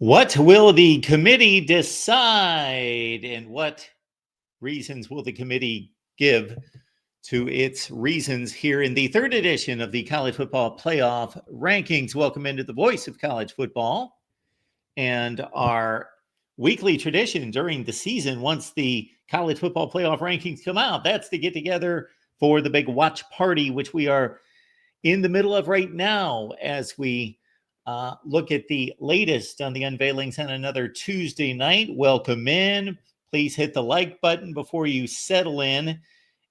What will the committee decide, and what reasons will the committee give to its reasons here in the third edition of the College Football Playoff Rankings? Welcome into the voice of college football and our weekly tradition during the season. Once the College Football Playoff Rankings come out, that's to get together for the big watch party, which we are in the middle of right now as we look at the latest on the unveilings on another Tuesday night. Welcome in. Please hit the like button before you settle in.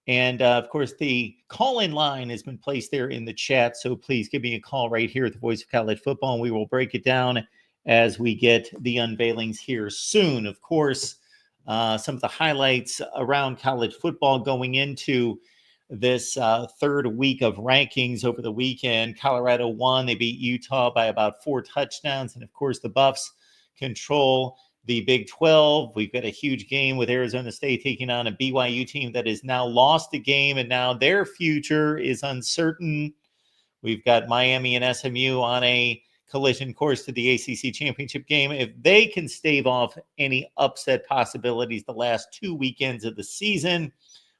And of course, the call-in line has been placed there in the chat. So please give me a call right here at the Voice of College Football, and we will break it down as we get the unveilings here soon. Of course, some of the highlights around college football going into this third week of rankings over the weekend. Colorado won. They beat Utah by about 4 touchdowns. And of course, the Buffs control the Big 12. We've got a huge game with Arizona State taking on a BYU team that has now lost a game, and now their future is uncertain. We've got Miami and SMU on a collision course to the ACC championship game. If they can stave off any upset possibilities the last 2 weekends of the season,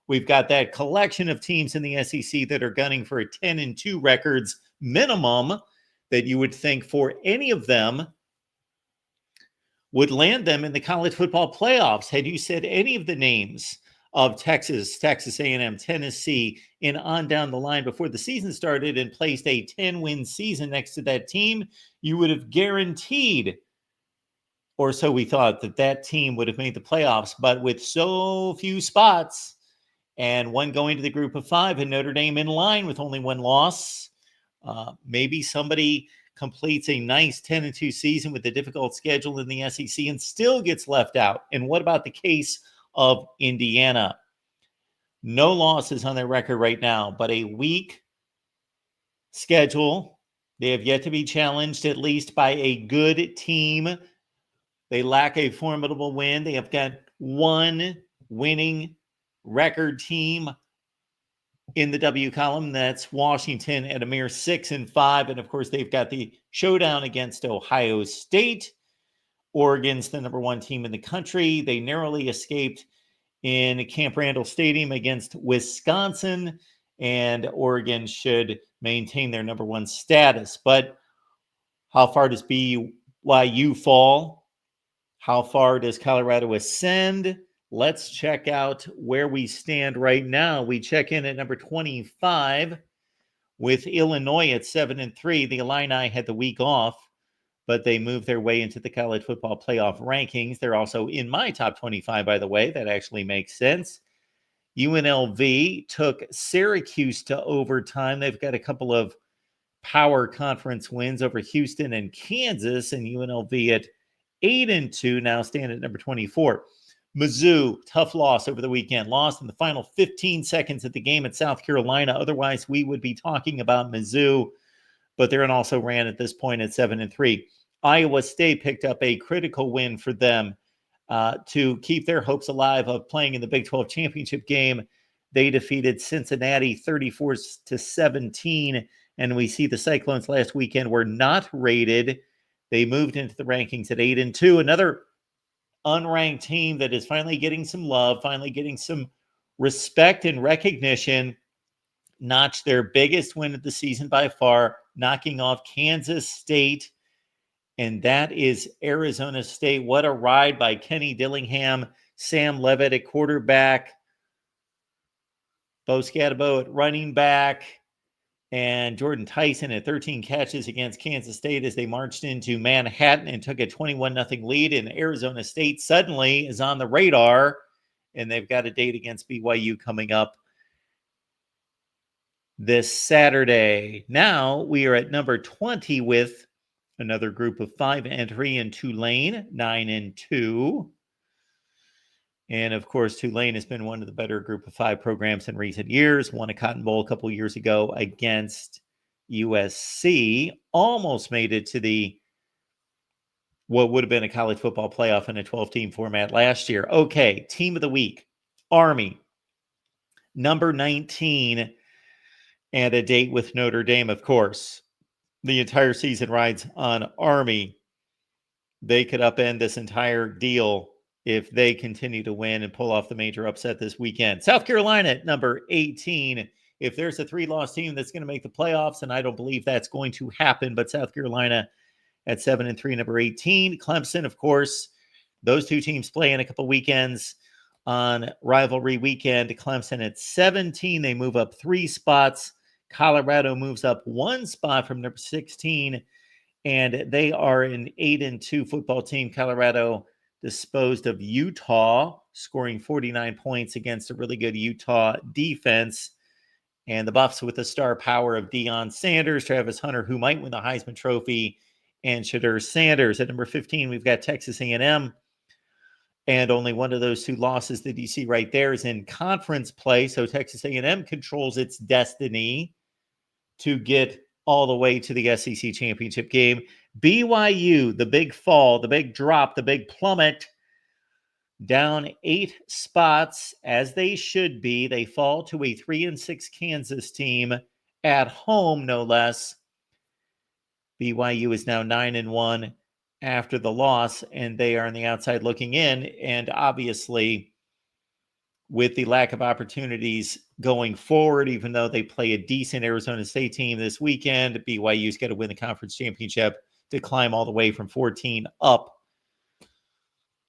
we've got that collection of teams in the SEC that are gunning for a 10-2 records minimum that you would think for any of them would land them in the college football playoffs. Had you said any of the names of Texas, Texas A&M, Tennessee, and on down the line before the season started and placed a 10-win season next to that team, you would have guaranteed, or so we thought, that team would have made the playoffs. But with so few spots, and one going to the group of 5, and Notre Dame in line with only 1 loss, maybe somebody completes a nice 10-2 season with a difficult schedule in the SEC and still gets left out. And what about the case of Indiana? No losses on their record right now, but a weak schedule. They have yet to be challenged, at least by a good team. They lack a formidable win. They have got one winning record team in the W column. That's Washington at a mere 6-5. And of course, they've got the showdown against Ohio State. Oregon's the number 1 team in the country. They narrowly escaped in Camp Randall Stadium against Wisconsin, and Oregon should maintain their number 1 status. But how far does BYU fall? How far does Colorado ascend? Let's check out where we stand right now. We check in at number 25 with Illinois at 7-3. The Illini had the week off, but they moved their way into the college football playoff rankings. They're also in my top 25, by the way. That actually makes sense. UNLV took Syracuse to overtime. They've got a couple of power conference wins over Houston and Kansas, and UNLV at 8-2 now stand at number 24. Mizzou, tough loss over the weekend. Lost in the final 15 seconds of the game at South Carolina. Otherwise, we would be talking about Mizzou, but they're also ran at this point at 7-3. Iowa State picked up a critical win for them to keep their hopes alive of playing in the Big 12 championship game. They defeated Cincinnati 34-17, and we see the Cyclones last weekend were not rated. They moved into the rankings at 8-2. Another unranked team that is finally getting some love, finally getting some respect and recognition, notched their biggest win of the season by far, knocking off Kansas State, and that is Arizona State. What a ride by Kenny Dillingham, Sam Levitt at quarterback, Bo Scatabo at running back, and Jordan Tyson at 13 catches against Kansas State as they marched into Manhattan and took a 21-0 lead. And Arizona State suddenly is on the radar, and they've got a date against BYU coming up this Saturday. Now we are at number 20 with another group of 5 entry in Tulane, 9-2. And of course, Tulane has been one of the better group of 5 programs in recent years. Won a Cotton Bowl a couple years ago against USC. Almost made it to what would have been a college football playoff in a 12-team format last year. Okay, team of the week, Army. Number 19, and a date with Notre Dame, of course. The entire season rides on Army. they could upend this entire deal if they continue to win and pull off the major upset this weekend. South Carolina at number 18. If there's a 3-loss team that's going to make the playoffs, and I don't believe that's going to happen, but South Carolina at 7-3, number 18. Clemson, of course, those two teams play in a couple weekends on rivalry weekend. Clemson at 17. They move up 3 spots. Colorado moves up 1 spot from number 16. And they are an 8-2 football team. Colorado disposed of Utah, scoring 49 points against a really good Utah defense. And the Buffs with the star power of Deion Sanders, Travis Hunter, who might win the Heisman Trophy, and Shedeur Sanders. At number 15, we've got Texas A&M. And only one of those 2 losses that you see right there is in conference play. So Texas A&M controls its destiny to get all the way to the SEC championship game. BYU, the big fall, the big drop, the big plummet, down 8 spots, as they should be. They fall to a 3-6 Kansas team at home, no less. BYU is now 9-1 after the loss, and they are on the outside looking in. And obviously, with the lack of opportunities going forward, even though they play a decent Arizona State team this weekend, BYU's got to win the conference championship to climb all the way from 14 up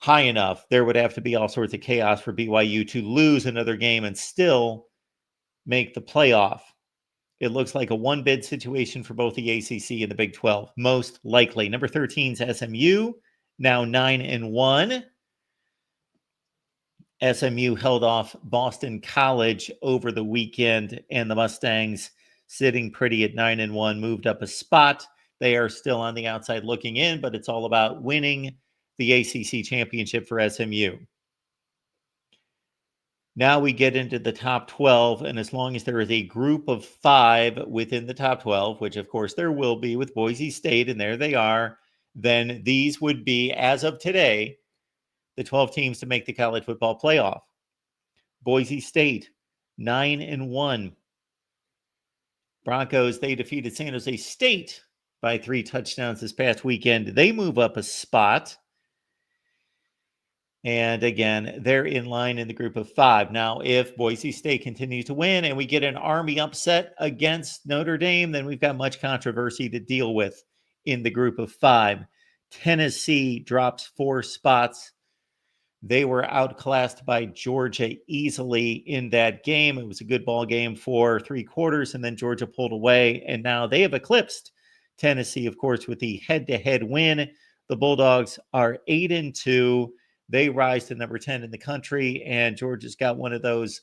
high enough. There would have to be all sorts of chaos for BYU to lose another game and still make the playoff. It looks like a one-bid situation for both the ACC and the Big 12, most likely. Number 13 is SMU, now 9-1. SMU held off Boston College over the weekend, and the Mustangs, sitting pretty at 9-1, moved up a spot. They are still on the outside looking in, but it's all about winning the ACC championship for SMU. Now we get into the top 12, and as long as there is a group of 5 within the top 12, which of course there will be with Boise State, and there they are, then these would be, as of today, the 12 teams to make the college football playoff. Boise State, 9-1. Broncos, they defeated San Jose State by 3 touchdowns this past weekend. They move up a spot. And again, they're in line in the group of 5. Now, if Boise State continues to win and we get an Army upset against Notre Dame, then we've got much controversy to deal with in the group of 5. Tennessee drops 4 spots. They were outclassed by Georgia easily in that game. It was a good ball game for 3 quarters, and then Georgia pulled away, and now they have eclipsed Tennessee, of course, with the head-to-head win. The Bulldogs are 8-2. They rise to number 10 in the country, and Georgia's got one of those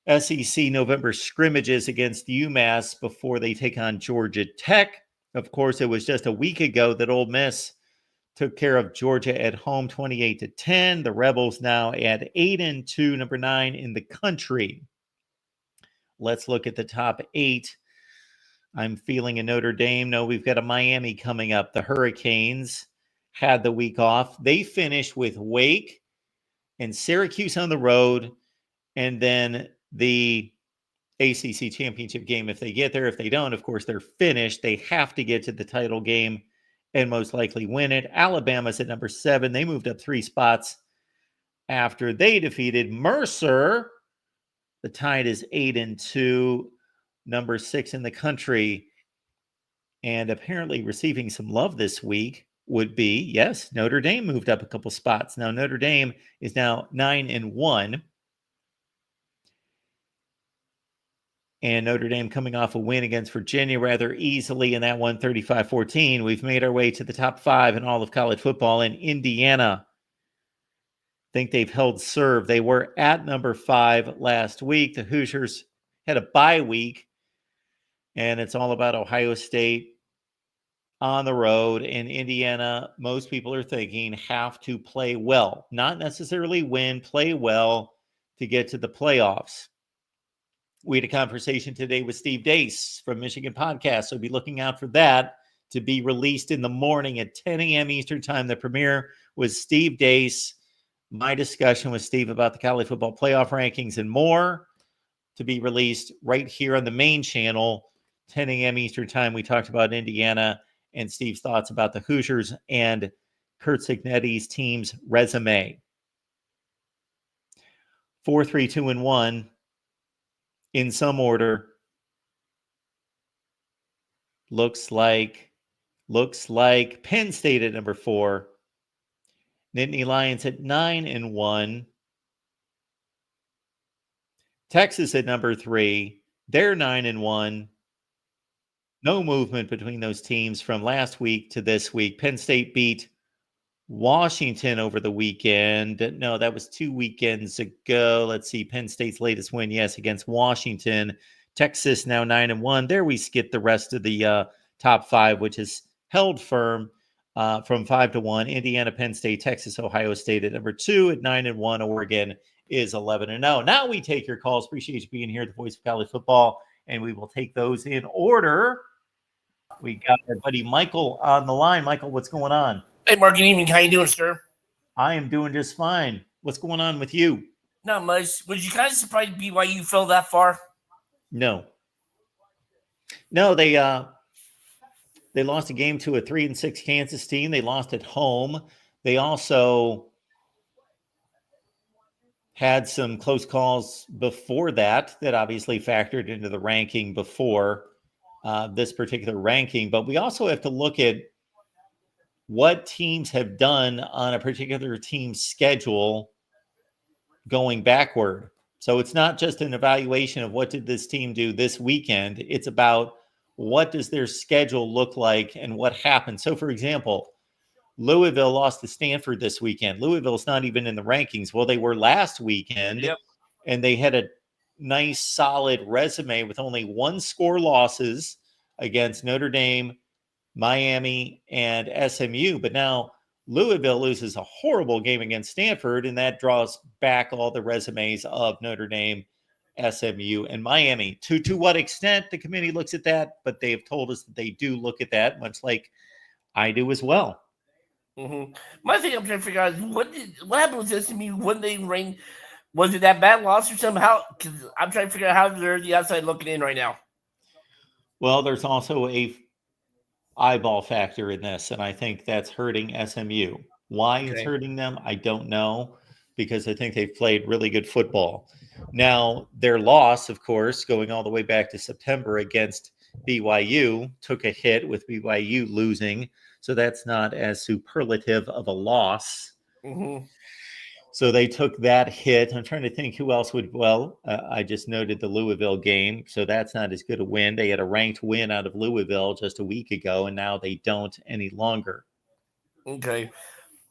SEC November scrimmages against UMass before they take on Georgia Tech. Of course, it was just a week ago that Ole Miss took care of Georgia at home 28-10. The Rebels now at 8-2, number 9 in the country. Let's look at the top 8. I'm feeling a Notre Dame. No, we've got a Miami coming up. The Hurricanes had the week off. They finished with Wake and Syracuse on the road, and then the ACC championship game if they get there. If they don't, of course, they're finished. They have to get to the title game and most likely win it. Alabama's at number 7. They moved up 3 spots after they defeated Mercer. The Tide is 8-2, number 6 in the country. And apparently receiving some love this week would be, yes, Notre Dame moved up a couple spots. Now, Notre Dame is now 9-1. And Notre Dame coming off a win against Virginia rather easily in that one, 35-14. We've made our way to the top 5 in all of college football. In Indiana, I think they've held serve. They were at number 5 last week. The Hoosiers had a bye week, and it's all about Ohio State on the road. In Indiana, most people are thinking have to play well, not necessarily win, play well to get to the playoffs. We had a conversation today with Steve Dace from Michigan Podcast, so be looking out for that to be released in the morning at 10 a.m. Eastern Time. The premiere was Steve Dace, my discussion with Steve about the college football playoff rankings and more, to be released right here on the main channel, 10 a.m. Eastern Time. We talked about Indiana and Steve's thoughts about the Hoosiers and Kurt Cignetti's team's resume. 4, 3, 2, and 1 in some order. Looks like Penn State at number 4. Nittany Lions at 9 and 1. Texas at number 3. They're 9 and 1. No movement between those teams from last week to this week. Penn State beat Washington over the weekend. No, that was 2 weekends ago. Let's see. Penn State's latest win, yes, against Washington. Texas now 9 and 1. There we skip the rest of the top 5, which is held firm from 5 to 1. Indiana, Penn State, Texas, Ohio State at number 2 at 9 and 1. Oregon is 11 and 0. Now we take your calls. Appreciate you being here at the Voice of College Football, and we will take those in order. We got our buddy Michael on the line. Michael, what's going on? Hey, Mark, good evening. How you doing, sir? I am doing just fine. What's going on with you? Not much. Was you kind of surprised BYU fell that far? No, they lost a game to a 3-6 Kansas team. They lost at home. They also had some close calls before that obviously factored into the ranking before this particular ranking. But we also have to look at what teams have done on a particular team's schedule going backward. So it's not just an evaluation of what did this team do this weekend. It's about what does their schedule look like and what happened. So, for example, Louisville lost to Stanford this weekend. Louisville's not even in the rankings. Well, they were last weekend, Yep. And they had a nice, solid resume with only 1-score losses against Notre Dame, Miami, and SMU. But now Louisville loses a horrible game against Stanford, and that draws back all the resumes of Notre Dame, SMU, and Miami. To what extent the committee looks at that, but they have told us that they do look at that, much like I do as well. Mm-hmm. My thing I'm trying to figure out is what happened with SMU when they ranked. Was it that bad loss or somehow? Because I'm trying to figure out how they're the outside looking in right now. Well, there's also a eyeball factor in this, and I think that's hurting SMU. Why it's hurting them, I don't know, because I think they've played really good football. Now, their loss, of course, going all the way back to September against BYU, took a hit with BYU losing, so that's not as superlative of a loss. Mm-hmm. So they took that hit. I'm trying to think who else would. Well, I just noted the Louisville game, so that's not as good a win. They had a ranked win out of Louisville just a week ago, and now they don't any longer. Okay.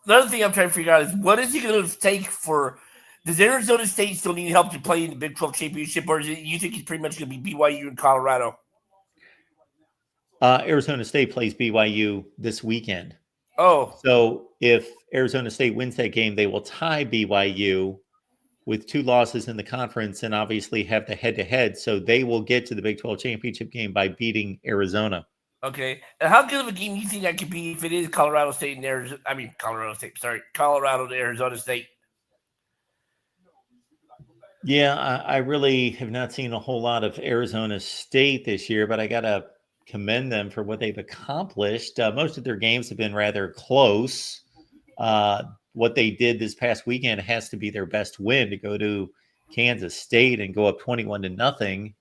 The other thing I'm trying to figure out is what is it going to take for? Does Arizona State still need help to play in the Big 12 championship, or you think it's pretty much going to be BYU and Colorado? Arizona State plays BYU this weekend. Oh. So if Arizona State wins that game, they will tie BYU with 2 losses in the conference and obviously have the head-to-head. So they will get to the Big 12 championship game by beating Arizona. Okay. And how good of a game do you think that could be if it is Colorado State and Arizona? I mean, Colorado to Arizona State. Yeah, I really have not seen a whole lot of Arizona State this year, but I got to commend them for what they've accomplished. Most of their games have been rather close. What they did this past weekend has to be their best win to go to Kansas State and go up 21-0.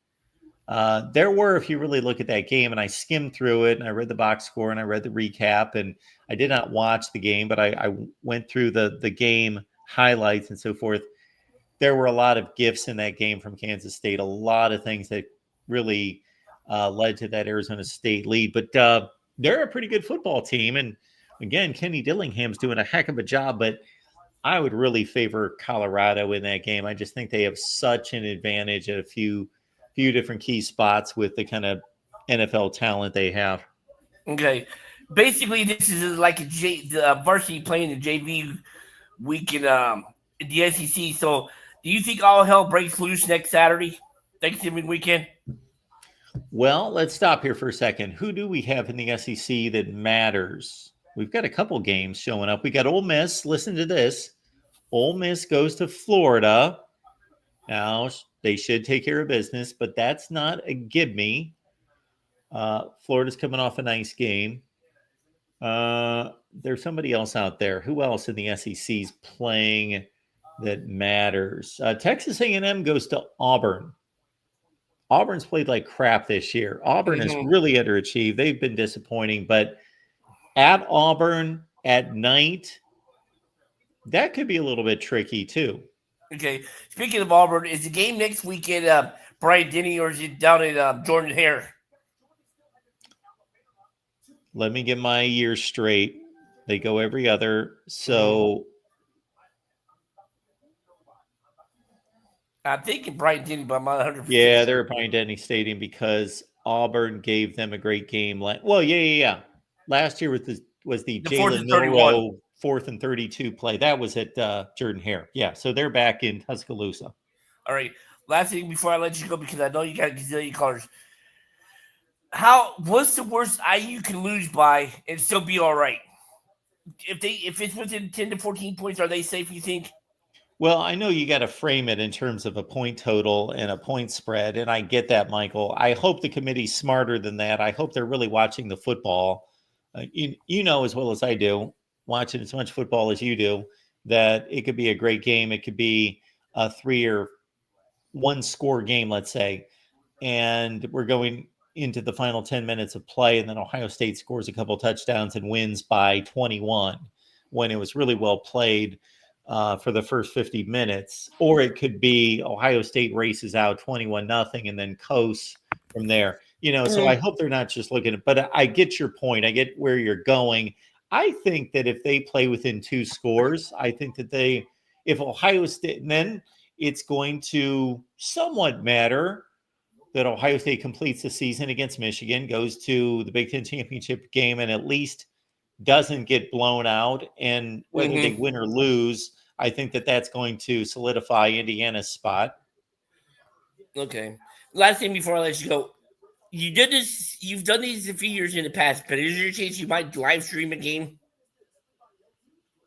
There were, if you really look at that game, and I skimmed through it and I read the box score and I read the recap, and I did not watch the game, but I went through the game highlights and so forth. There were a lot of gifts in that game from Kansas State, a lot of things that really led to that Arizona State lead. But they're a pretty good football team. And again, Kenny Dillingham's doing a heck of a job, but I would really favor Colorado in that game. I just think they have such an advantage at a few different key spots with the kind of NFL talent they have. Okay. Basically, this is like the varsity playing the JV week in the SEC. So do you think all hell breaks loose next Saturday, Thanksgiving weekend? Well, let's stop here for a second. Who do we have in the SEC that matters? We've got a couple games showing up. We got Ole Miss. Listen to this. Ole Miss goes to Florida. Now, they should take care of business, but that's not a gimme. Florida's coming off a nice game. There's somebody else out there. Who else in the SEC's playing that matters? Texas A&M goes to Auburn. Auburn's played like crap this year. Auburn has really underachieved. They've been disappointing, but at Auburn at night, that could be a little bit tricky too. Okay. Speaking of Auburn, is the game next week at Bryant-Denny or is it down at Jordan-Hare? Let me get my years straight. They go every other. So I'm thinking Bryant-Denny, but I'm not 100%. Yeah, they're at Bryant-Denny Stadium because Auburn gave them a great game. Well, yeah. Last year was the Jalen Milroe 4th and 32 play. That was at Jordan-Hare. Yeah, so they're back in Tuscaloosa. All right. Last thing before I let you go, because I know you got a gazillion callers. What's the worst IU can lose by and still be all right? If it's within 10 to 14 points, are they safe, you think? Well, I know you got to frame it in terms of a point total and a point spread, and I get that, Michael. I hope the committee's smarter than that. I hope they're really watching the football. You know as well as I do, watching as much football as you do, that it could be a great game. It could be a 3 or 1 score game, let's say, and we're going into the final 10 minutes of play, and then Ohio State scores a couple touchdowns and wins by 21 when it was really well played for the first 50 minutes. Or it could be Ohio State races out 21-0 and then coasts from there. So I hope they're not just looking at, but I get your point. I get where you're going. I think that if they play within 2 scores, I think that if Ohio State, then it's going to somewhat matter that Ohio State completes the season against Michigan, goes to the Big Ten championship game, and at least doesn't get blown out. And whether they win or lose, I think that that's going to solidify Indiana's spot. Okay. Last thing before I let you go. You've done these a few years in the past, but is there a chance you might live stream a game?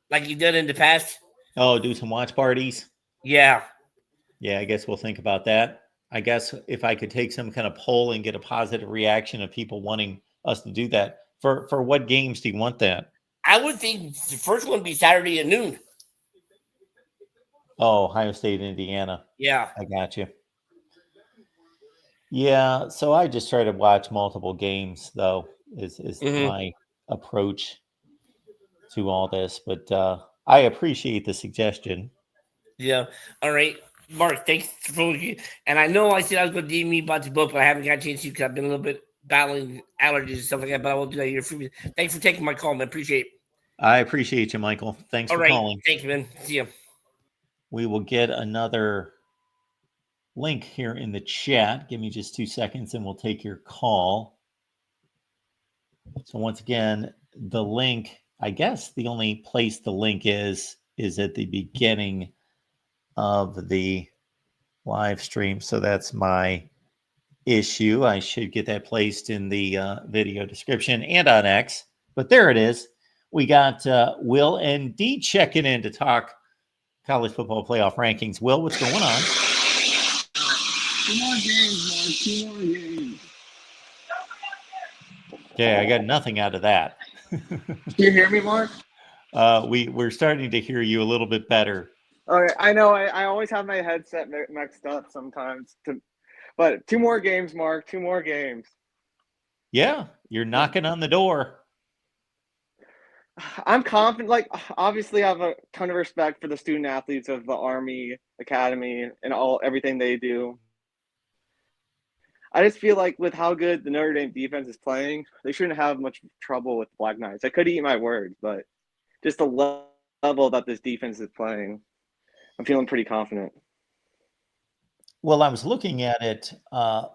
Like you've done in the past? Oh, do some watch parties? Yeah. Yeah, I guess we'll think about that. I guess if I could take some kind of poll and get a positive reaction of people wanting us to do that. For what games do you want that? I would think the first one would be Saturday at noon. Oh, Ohio State, Indiana. Yeah. I got you. Yeah, so I just try to watch multiple games, though, is my approach to all this. But I appreciate the suggestion. Yeah. All right. Mark, thanks for and I know I said I was going to DM me about the book, but I haven't got a chance to because I've been a little bit battling allergies and stuff like that, but I will do that here for you. Thanks for taking my call, man. Appreciate it. I appreciate you, Michael. Thanks for calling. Thank you, man. See you. We will get another link here in the chat. Give me just 2 seconds and we'll take your call. So once again, the link, I guess the only place the link is at the beginning of the live stream. So that's my issue. I should get that placed in the video description and on X, but there it is. We got Will and D checking in to talk college football playoff rankings. Will, what's going on? 2 more games, Mark. 2 more games. Okay, I got nothing out of that. Can you hear me, Mark? We're starting to hear you a little bit better. All right, I know. I always have my headset mixed up sometimes. But 2 more games, Mark. 2 more games. Yeah, you're knocking on the door. I'm confident. Like, obviously, I have a ton of respect for the student athletes of the Army Academy and everything they do. I just feel like with how good the Notre Dame defense is playing, they shouldn't have much trouble with the Black Knights. I could eat my words, but just the level that this defense is playing, I'm feeling pretty confident. Well, I was looking at it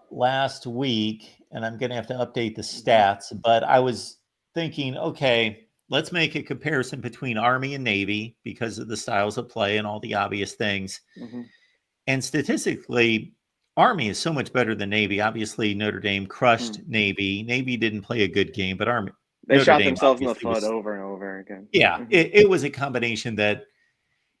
last week, and I'm going to have to update the stats, but I was thinking, okay, let's make a comparison between Army and Navy because of the styles of play and all the obvious things. And statistically, Army is so much better than Navy. Obviously, Notre Dame crushed Navy. Navy didn't play a good game, but they shot themselves in the foot over and over again. Yeah, it was a combination that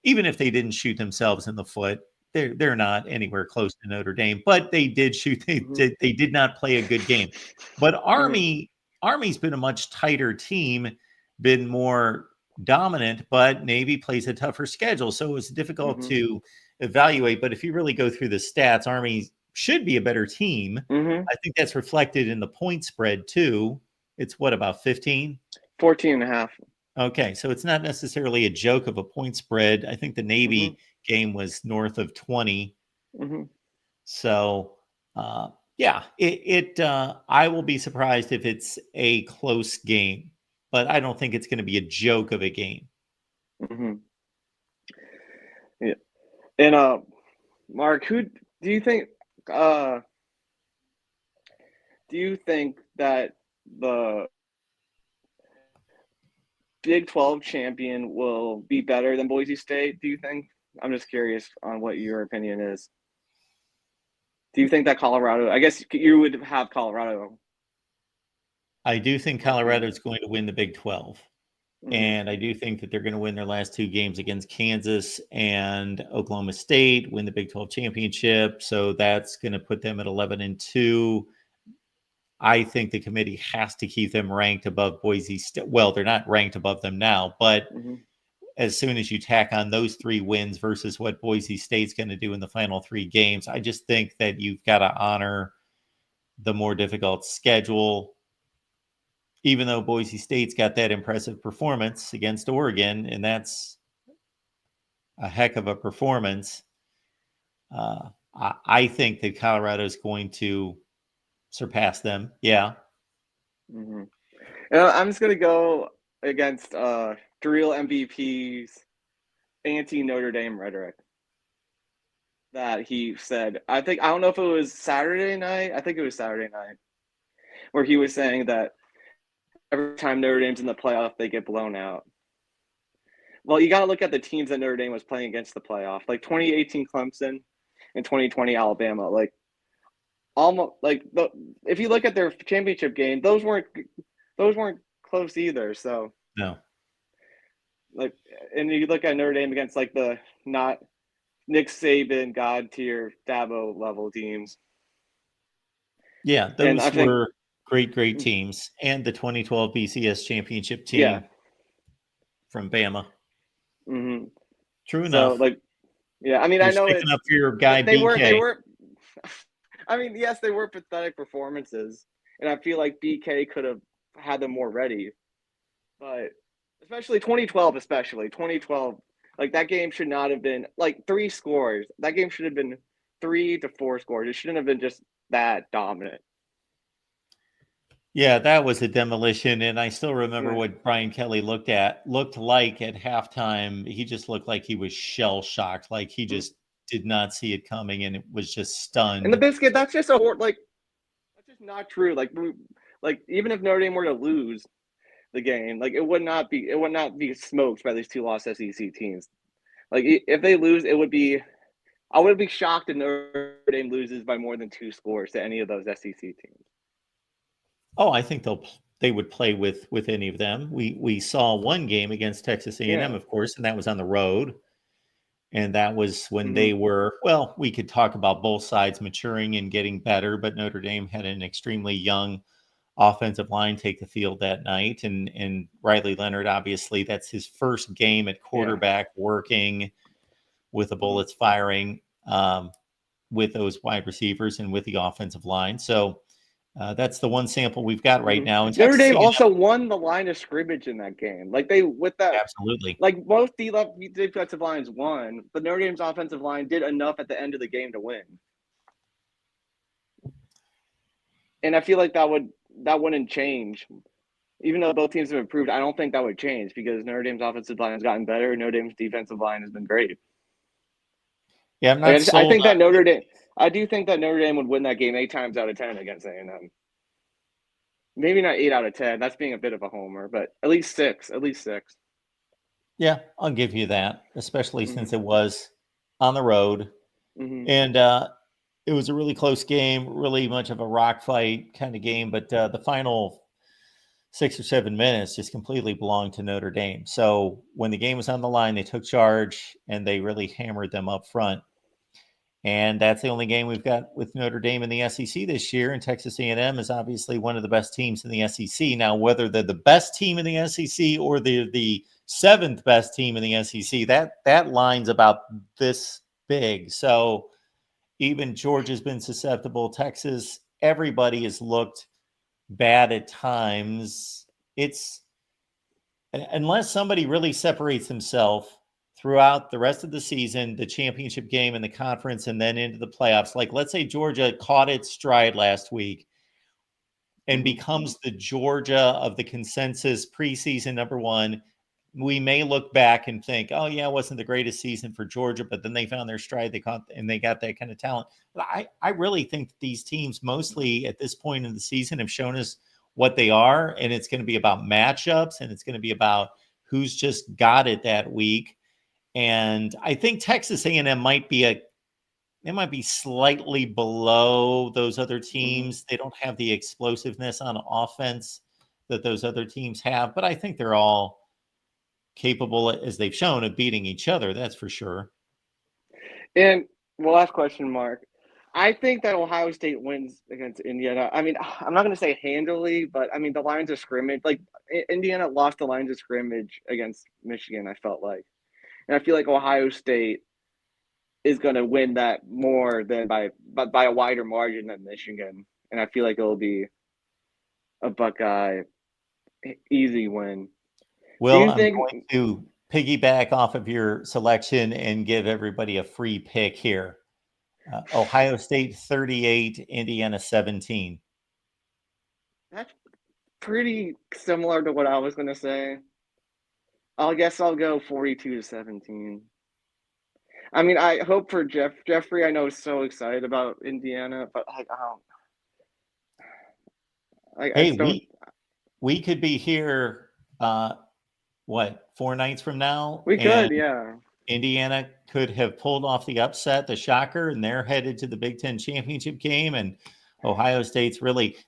even if they didn't shoot themselves in the foot, they're not anywhere close to Notre Dame. But they did shoot. They did not play a good game. But Army's been a much tighter team. been more dominant, but Navy plays a tougher schedule. So it's difficult Mhm. to evaluate. But if you really go through the stats, Army should be a better team. Mhm. I think that's reflected in the point spread too. It's what, about 15? 14 and a half. Okay, so it's not necessarily a joke of a point spread. I think the Navy Mhm. game was north of 20. Mhm. So, yeah, I will be surprised if it's a close game, but I don't think it's going to be a joke of a game. Mhm. Yeah. And Mark, who do you think uh do you think that the Big 12 champion will be better than Boise State, do you think? I'm just curious on what your opinion is. Do you think that Colorado, I guess you would have Colorado. I do think Colorado is going to win the Big 12. Mhm. And I do think that they're going to win their last two games against Kansas and Oklahoma State, win the Big 12 championship. So that's going to put them at 11-2. I think the committee has to keep them ranked above Boise State. Well, they're not ranked above them now, but Mhm. as soon as you tack on those 3 wins versus what Boise State's going to do in the final 3 games, I just think that you've got to honor the more difficult schedule. Even though Boise State's got that impressive performance against Oregon, and that's a heck of a performance, I think that Colorado is going to surpass them. Yeah. Mhm. And I'm just gonna go against Drill MVP's anti Notre Dame rhetoric that he said. I don't know if it was Saturday night. I think it was Saturday night where he was saying that every time Notre Dame's in the playoff, they get blown out. Well, you got to look at the teams that Notre Dame was playing against the playoff, like 2018 Clemson and 2020 Alabama. Like almost like if you look at their championship game, those weren't close either. So No. like, and you look at Notre Dame against like the not Nick Saban, God tier, Dabo level teams. Yeah, And I those think, were great teams. And the 2012 BCS championship yeah. team from Bama. Mm-hmm. True So enough. like, yeah, I mean, You're I know sticking it's up for your guy they BK. were. I mean, yes, they were pathetic performances, and I feel like BK could have had them more ready. But especially 2012, especially 2012, like that game should not have been like 3 scores. That game should have been 3 to 4 scores. It shouldn't have been just that dominant. Yeah, that was a demolition. And I still remember Yeah. what Brian Kelly looked like at halftime. He just looked like he was shell shocked, like he just did not see it coming and it was just And the stunned. biscuit, that's just that's just not true. Like even if Notre Dame were to lose the game, like it would not be smoked by these 2 lost SEC teams. Like if they lose, I would be shocked if Notre Dame loses by more than 2 scores to any of those SEC teams. Oh, I think they would play with any of them. We saw one game against Texas A&M, Yeah. of course, and that was on the road. And that was when Mm-hmm. they were, well, we could talk about both sides maturing and getting better, but Notre Dame had an extremely young offensive line take the field that night. And Riley Leonard, obviously, that's his first game at quarterback, working with the bullets firing, with those wide receivers and with the offensive line. So that's the one sample we've got right now. And Notre Texas Dame A&M, also won the line of scrimmage in that game. Like absolutely. like both defensive lines won, but Notre Dame's offensive line did enough at the end of the game to win. And I feel like that wouldn't change. Even though both teams have improved, I don't think that would change because Notre Dame's offensive line has gotten better. Notre Dame's defensive line has been great. Yeah, I'm Like, not sold on. I do think that Notre Dame would win that game 8 times out of 10 against A&M. Maybe not 8 out of 10. That's being a bit of a homer, but at least 6. At least 6. Yeah, I'll give you that, especially since it was on the road. Mm-hmm. And it was a really close game, really much of a rock fight kind of game. But the final 6 or 7 minutes just completely belonged to Notre Dame. So when the game was on the line, they took charge and they really hammered them up front. And that's the only game we've got with Notre Dame in the SEC this year. And Texas A&M is obviously one of the best teams in the SEC. Now, whether they're the best team in the SEC or they're the seventh best team in the SEC, that line's about this big. So even Georgia's been susceptible. Texas, everybody has looked bad at times. It's unless somebody really separates himself throughout the rest of the season, the championship game and the conference, and then into the playoffs. Like, let's say Georgia caught its stride last week and becomes the Georgia of the consensus preseason number one. We may look back and think, oh, yeah, it wasn't the greatest season for Georgia, but then they found their stride. They got that kind of talent. But I really think these teams mostly at this point in the season have shown us what they are, and it's going to be about matchups, and it's going to be about who's just got it that week. And I think Texas A&M might be slightly below those other teams. They don't have the explosiveness on offense that those other teams have, but I think they're all capable, as they've shown, of beating each other. That's for sure. And last question, Mark. I think that Ohio State wins against Indiana. I mean, I'm not going to say handily, but I mean, the lines of scrimmage, like Indiana lost the lines of scrimmage against Michigan, I felt like. And I feel like Ohio State is going to win that more than by a wider margin than Michigan. And I feel like it'll be a Buckeye easy win. Well, I'm going to piggyback off of your selection and give everybody a free pick here. Ohio State 38, Indiana 17. That's pretty similar to what I was going to say. I guess I'll go 42-17. I mean, I hope for Jeffrey, I know, is so excited about Indiana, but like, we could be here, 4 nights from now? We could, yeah. Indiana could have pulled off the upset, the shocker, and they're headed to the Big Ten championship game. And Ohio State's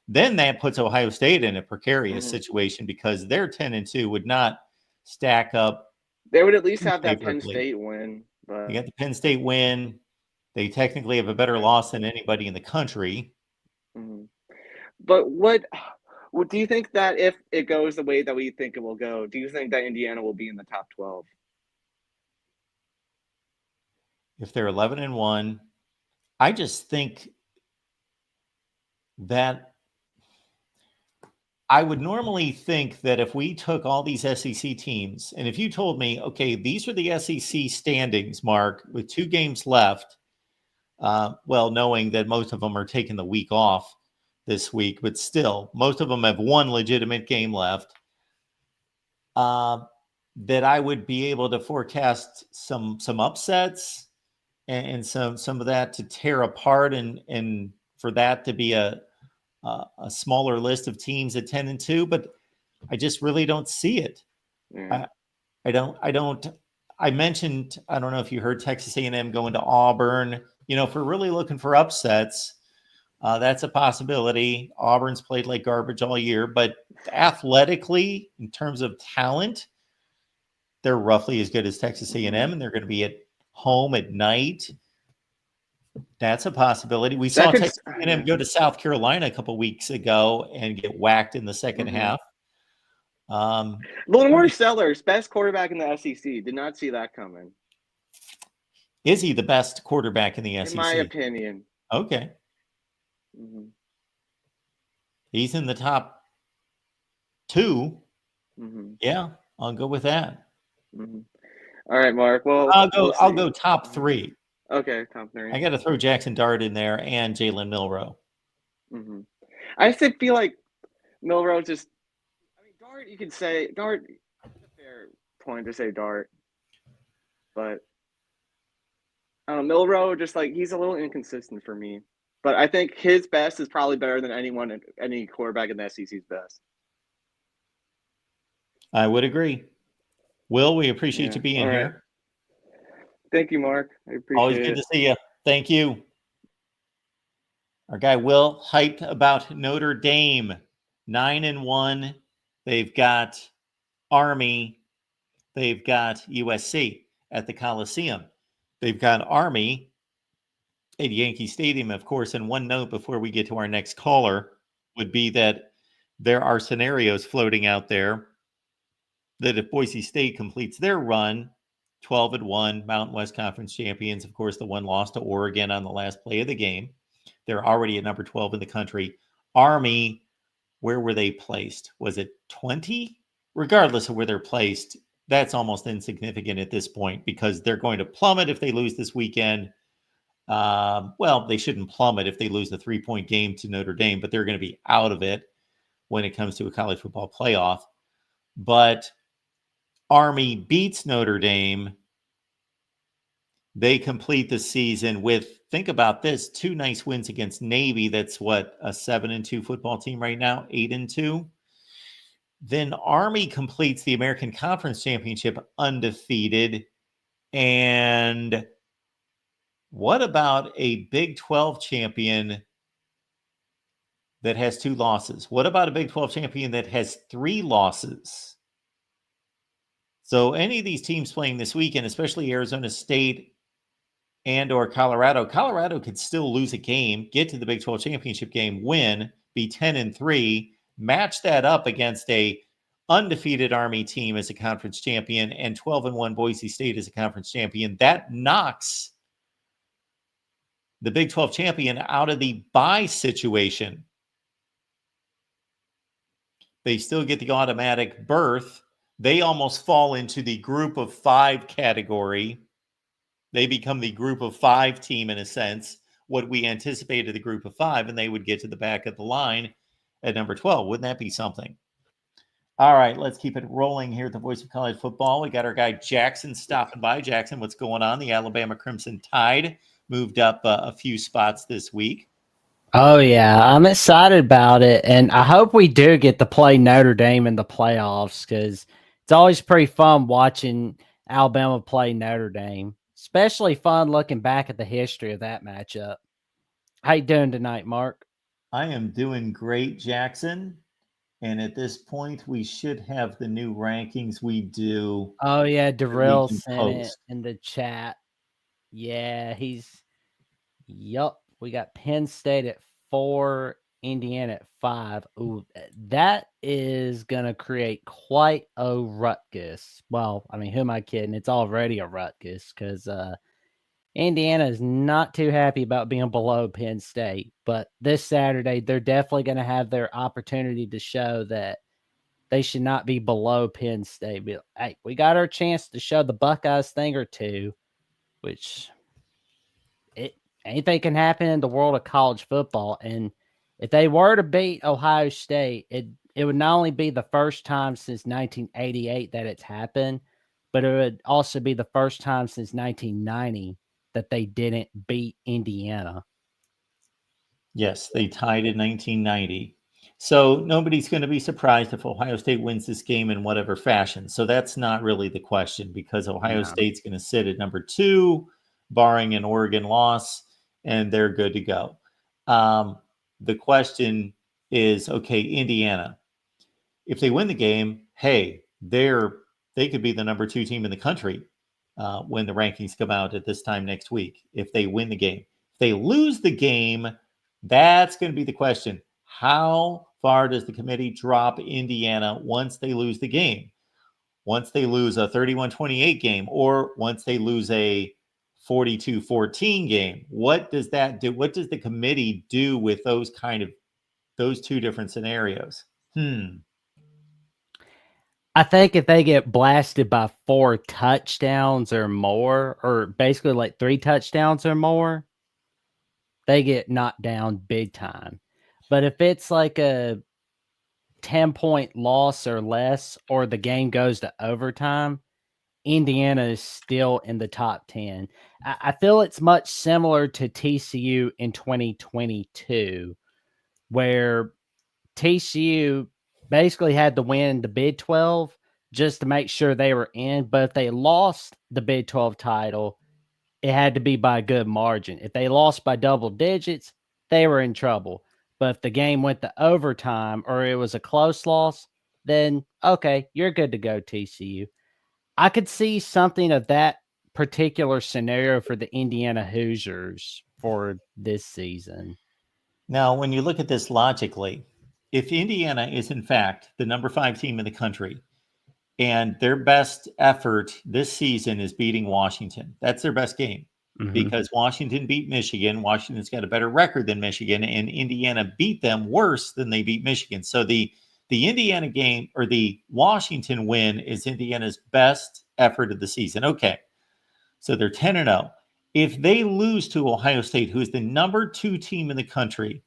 then that puts Ohio State in a precarious situation because their 10-2 would not stack up. They would at least have that Penn State win. But you got the Penn State win. They technically have a better loss than anybody in the country. But what do you think that if it goes the way that we think it will go, do you think that Indiana will be in the top 12? If they're 11-1, I just think that I would normally think that if we took all these SEC teams, and if you told me, okay, these are the SEC standings, Mark, with 2 games left, knowing that most of them are taking the week off this week, but still, most of them have 1 legitimate game left, that I would be able to forecast some upsets and some of that to tear apart and for that to be a smaller list of teams at 10-2, but I just really don't see it. Yeah. I mentioned, I don't know if you heard Texas A&M going to Auburn. If we're really looking for upsets, that's a possibility. Auburn's played like garbage all year, but athletically, in terms of talent, they're roughly as good as Texas A&M, and they're going to be at home at night. That's a possibility. We saw Texas A&M go to South Carolina a couple weeks ago and get whacked in the second half. Lamar Sellers, best quarterback in the SEC. Did not see that coming. Is he the best quarterback in the SEC? In my opinion. Okay. He's in the top 2. Yeah, I'll go with that. All right, Mark. Well, I'll go top 3. Okay, top 3. I got to throw Jackson Dart in there and Jalen Milroe. I just feel like Milroe just. I mean, Dart. You could say Dart. It's a fair point to say Dart, but I don't know. Milroe just he's a little inconsistent for me. But I think his best is probably better than any quarterback in the SEC's best. I would agree. Will, we appreciate you being here. Thank you, Mark. I appreciate it. Always good to see you. Thank you. Our guy Will, hyped about Notre Dame. 9-1. They've got Army. They've got USC at the Coliseum. They've got Army at Yankee Stadium, of course. And one note before we get to our next caller would be that there are scenarios floating out there that if Boise State completes their run, 12-1, Mountain West Conference champions, of course, the one lost to Oregon on the last play of the game. They're already at number 12 in the country. Army, where were they placed? Was it 20? Regardless of where they're placed, that's almost insignificant at this point because they're going to plummet if they lose this weekend. Well, they shouldn't plummet if they lose the 3-point game to Notre Dame, but they're going to be out of it when it comes to a college football playoff. But Army beats Notre Dame. They complete the season with, think about this, 2 nice wins against Navy. That's what, a 7-2 football team right now, 8-2. Then Army completes the American Conference Championship undefeated. And what about a Big 12 champion that has 2 losses? What about a Big 12 champion that has 3 losses? So any of these teams playing this weekend, especially Arizona State and or Colorado could still lose a game, get to the Big 12 championship game, win, be 10-3, match that up against a undefeated Army team as a conference champion and 12-1 Boise State as a conference champion. That knocks the Big 12 champion out of the bye situation. They still get the automatic berth. They almost fall into the group of 5 category. They become the group of 5 team in a sense, what we anticipated the group of 5, and they would get to the back of the line at number 12. Wouldn't that be something? All right, let's keep it rolling here at the Voice of College Football. We got our guy Jackson stopping by. Jackson, what's going on? The Alabama Crimson Tide moved up a few spots this week. Oh, yeah. I'm excited about it. And I hope we do get to play Notre Dame in the playoffs because it's always pretty fun watching Alabama play Notre Dame. Especially fun looking back at the history of that matchup. How you doing tonight, Mark? I am doing great, Jackson. And at this point, we should have the new rankings we do. Oh, yeah. Darrell can sent post. it in the chat. Yeah, yup. We got Penn State at 4, Indiana at 5. Ooh, that is going to create quite a ruckus. Well, I mean, who am I kidding? It's already a ruckus because Indiana is not too happy about being below Penn State. But this Saturday, they're definitely going to have their opportunity to show that they should not be below Penn State. But, hey, we got our chance to show the Buckeyes thing or two, which anything can happen in the world of college football. And if they were to beat Ohio State, it would not only be the first time since 1988 that it's happened, but it would also be the first time since 1990 that they didn't beat Indiana. Yes, they tied in 1990. So nobody's going to be surprised if Ohio State wins this game in whatever fashion. So that's not really the question because Ohio State's going to sit at number 2, barring an Oregon loss, and they're good to go. The question is, okay, Indiana, if they win the game, hey, they could be the number 2 team in the country when the rankings come out at this time next week. If they win the game, if they lose the game, that's going to be the question. How far does the committee drop Indiana once they lose the game? Once they lose a 31-28 game, or once they lose a 42-14 game, what does that do? What does the committee do with those 2 different scenarios? I think if they get blasted by 4 touchdowns or more, or basically like 3 touchdowns or more, they get knocked down big time. But if it's like a 10-point loss or less, or the game goes to overtime, Indiana is still in the top 10. I feel it's much similar to TCU in 2022, where TCU basically had to win the Big 12 just to make sure they were in. But if they lost the Big 12 title, it had to be by a good margin. If they lost by double digits, they were in trouble. But if the game went to overtime or it was a close loss, then okay, you're good to go, TCU. I could see something of that particular scenario for the Indiana Hoosiers for this season. Now, when you look at this logically, if Indiana is in fact the number 5 team in the country and their best effort this season is beating Washington, that's their best game because Washington beat Michigan. Washington's got a better record than Michigan, and Indiana beat them worse than they beat Michigan. So the Indiana game or the Washington win is Indiana's best effort of the season. Okay. So they're 10-0. If they lose to Ohio State, who is the number 2 team in the country,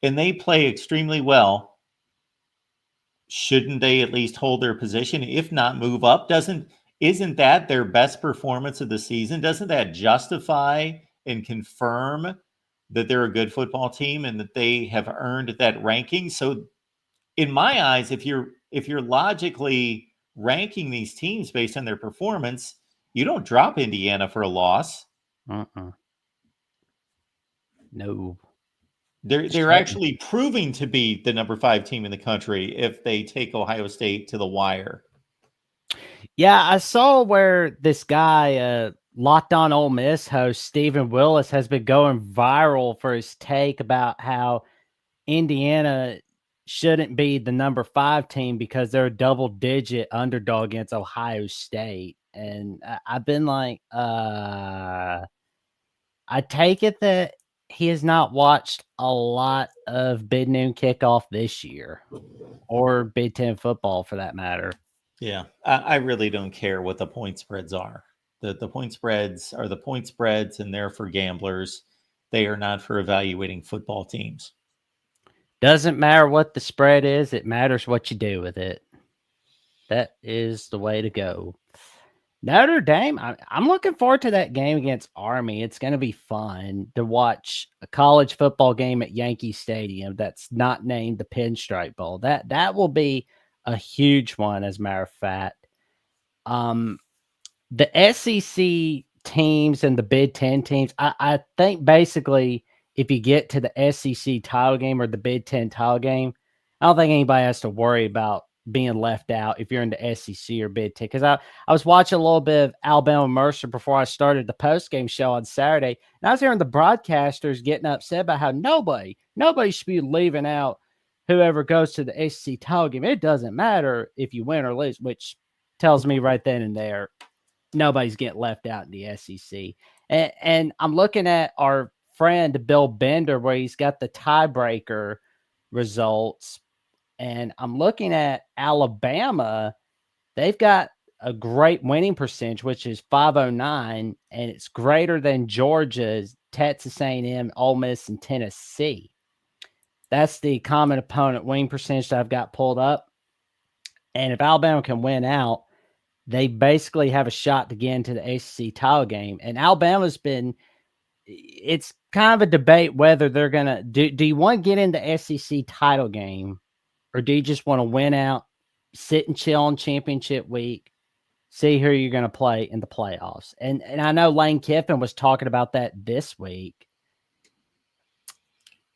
and they play extremely well, shouldn't they at least hold their position? If not, move up? Isn't that their best performance of the season? Doesn't that justify and confirm that they're a good football team and that they have earned that ranking? So in my eyes, if you're logically ranking these teams based on their performance, you don't drop Indiana for a loss. No. They're actually proving to be the number 5 team in the country if they take Ohio State to the wire. Yeah, I saw where this guy, Locked On Ole Miss host Stephen Willis, has been going viral for his take about how Indiana shouldn't be the number 5 team because they're a double-digit underdog against Ohio State. And I've been like, I take it that he has not watched a lot of Big Noon Kickoff this year, or Big Ten football for that matter. Yeah, I really don't care what the point spreads are. The point spreads are the point spreads, and they're for gamblers. They are not for evaluating football teams. Doesn't matter what the spread is. It matters what you do with it. That is the way to go. Notre Dame, I'm looking forward to that game against Army. It's going to be fun to watch a college football game at Yankee Stadium that's not named the Pinstripe Bowl. That will be a huge one, as a matter of fact. The SEC teams and the Big Ten teams, I think basically if you get to the SEC title game or the Big Ten title game, I don't think anybody has to worry about being left out if you're in the SEC or Big Ten. Because I was watching a little bit of Alabama Mercer before I started the post-game show on Saturday, and I was hearing the broadcasters getting upset about how nobody should be leaving out whoever goes to the SEC title game. It doesn't matter if you win or lose, which tells me right then and there nobody's getting left out in the SEC. And I'm looking at our friend Bill Bender where he's got the tiebreaker results. And I'm looking at Alabama. They've got a great winning percentage, which is 509, and it's greater than Georgia's, Texas A&M, Ole Miss, and Tennessee. That's the common opponent winning percentage that I've got pulled up. And if Alabama can win out, they basically have a shot to get into the SEC title game. And Alabama's it's kind of a debate whether they're going to do you want to get in the SEC title game, or do you just want to win out, sit and chill on championship week, see who you're going to play in the playoffs? And I know Lane Kiffin was talking about that this week.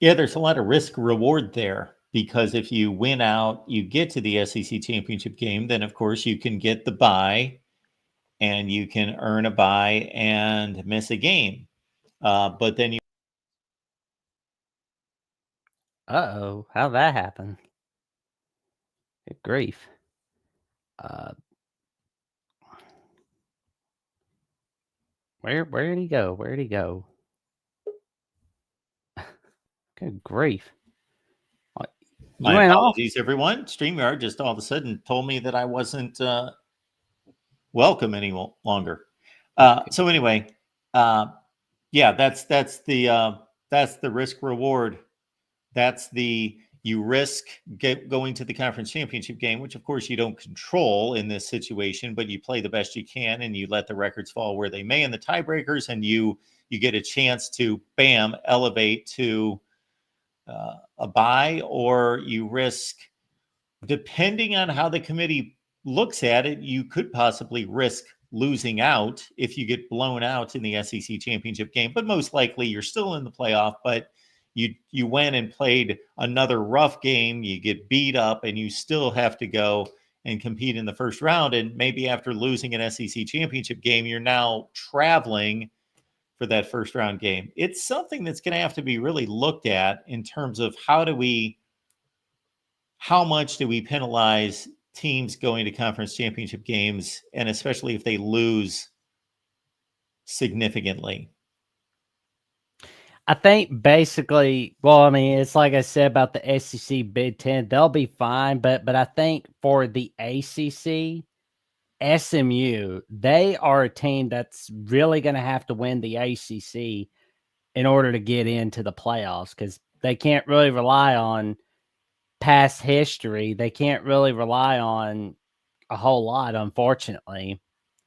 Yeah, there's a lot of risk reward there because if you win out, you get to the SEC championship game, then of course you can get the bye and you can earn a bye and miss a game. But then you. Uh-oh, how'd that happen? Good grief. Where did he go? Where did he go? Good grief. My apologies, everyone. StreamYard just all of a sudden told me that I wasn't welcome any longer. So anyway, yeah, that's the risk reward. That's you risk going to the conference championship game, which of course you don't control in this situation, but you play the best you can and you let the records fall where they may in the tiebreakers, and you get a chance to elevate to a bye, or you risk, depending on how the committee looks at it, you could possibly risk losing out if you get blown out in the SEC championship game. But most likely you're still in the playoff, but you went and played another rough game, you get beat up, and you still have to go and compete in the first round. And maybe after losing an SEC championship game, you're now traveling for that first round game. It's something that's going to have to be really looked at in terms of how much do we penalize teams going to conference championship games, and especially if they lose significantly. I think basically, well, I mean, it's like I said about the SEC, Big Ten, they'll be fine. But I think for the ACC, SMU, they are a team that's really going to have to win the ACC in order to get into the playoffs, because they can't really rely on past history. They can't really rely on a whole lot, unfortunately.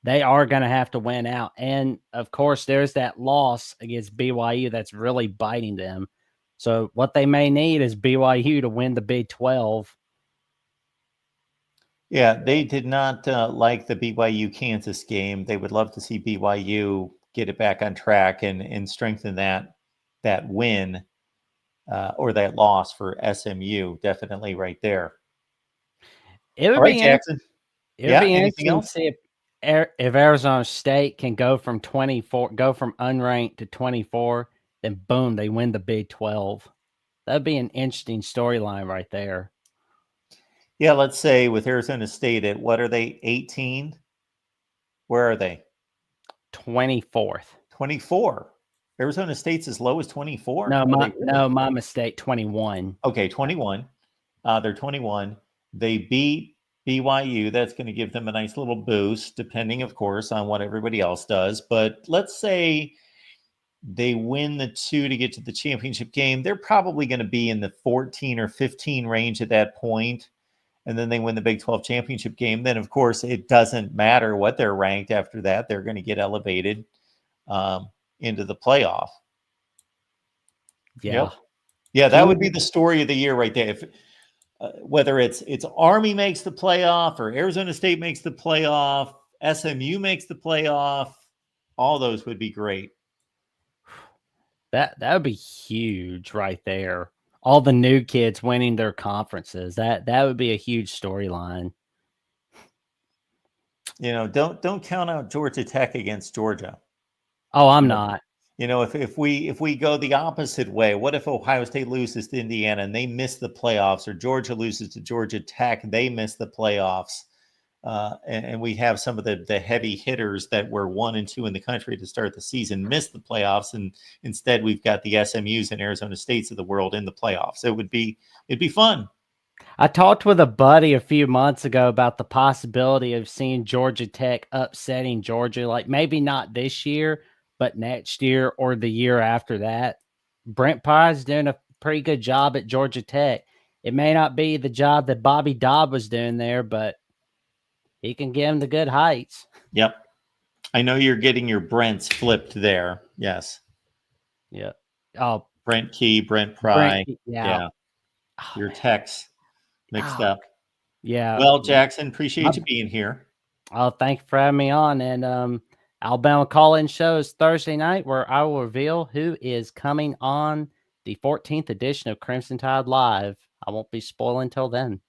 They are going to have to win out. And of course, there's that loss against BYU that's really biting them. So what they may need is BYU to win the Big 12. Yeah, they did not like the BYU Kansas game. They would love to see BYU get it back on track and strengthen that win or that loss for SMU. Definitely right there. It would All right, be Jackson. It would Yeah, be anything interesting to else? see if Arizona State can go from unranked to 24, then boom, they win the Big 12. That'd be an interesting storyline right there. Yeah, let's say with Arizona State at what are they? 18? Where are they? 24th. 24. Arizona State's as low as 24? No, Are they really? my mistake. 21. Okay, 21. They're 21. They beat BYU. That's going to give them a nice little boost, depending, of course, on what everybody else does. But let's say they win the 2 to get to the championship game. They're probably going to be in the 14 or 15 range at that point. And then they win the Big 12 championship game. Then, of course, it doesn't matter what they're ranked after that. They're going to get elevated into the playoff. Yeah. Yep. Yeah, that would be the story of the year right there. If whether it's Army makes the playoff or Arizona State makes the playoff, SMU makes the playoff, all those would be great. That would be huge right there. All the new kids winning their conferences. That would be a huge storyline. You know, don't count out Georgia Tech against Georgia. Oh, I'm not. You know, if we go the opposite way, what if Ohio State loses to Indiana and they miss the playoffs, or Georgia loses to Georgia Tech, they miss the playoffs, and we have some of the heavy hitters that were 1 and 2 in the country to start the season miss the playoffs, and instead we've got the SMUs and Arizona States of the world in the playoffs. It'd be fun. I talked with a buddy a few months ago about the possibility of seeing Georgia Tech upsetting Georgia, like maybe not this year, but next year or the year after that. Brent Pye's doing a pretty good job at Georgia Tech. It may not be the job that Bobby Dodd was doing there, but he can get him the good heights. Yep. I know you're getting your Brents flipped there. Yes. Yeah. Oh, Brent Key, Brent Pry. Yeah. Your Techs mixed up. Yeah. Well, Jackson, appreciate you being here. Oh, thank you for having me on. And Alabama call-in shows Thursday night, where I will reveal who is coming on the 14th edition of Crimson Tide Live. I won't be spoiling till then.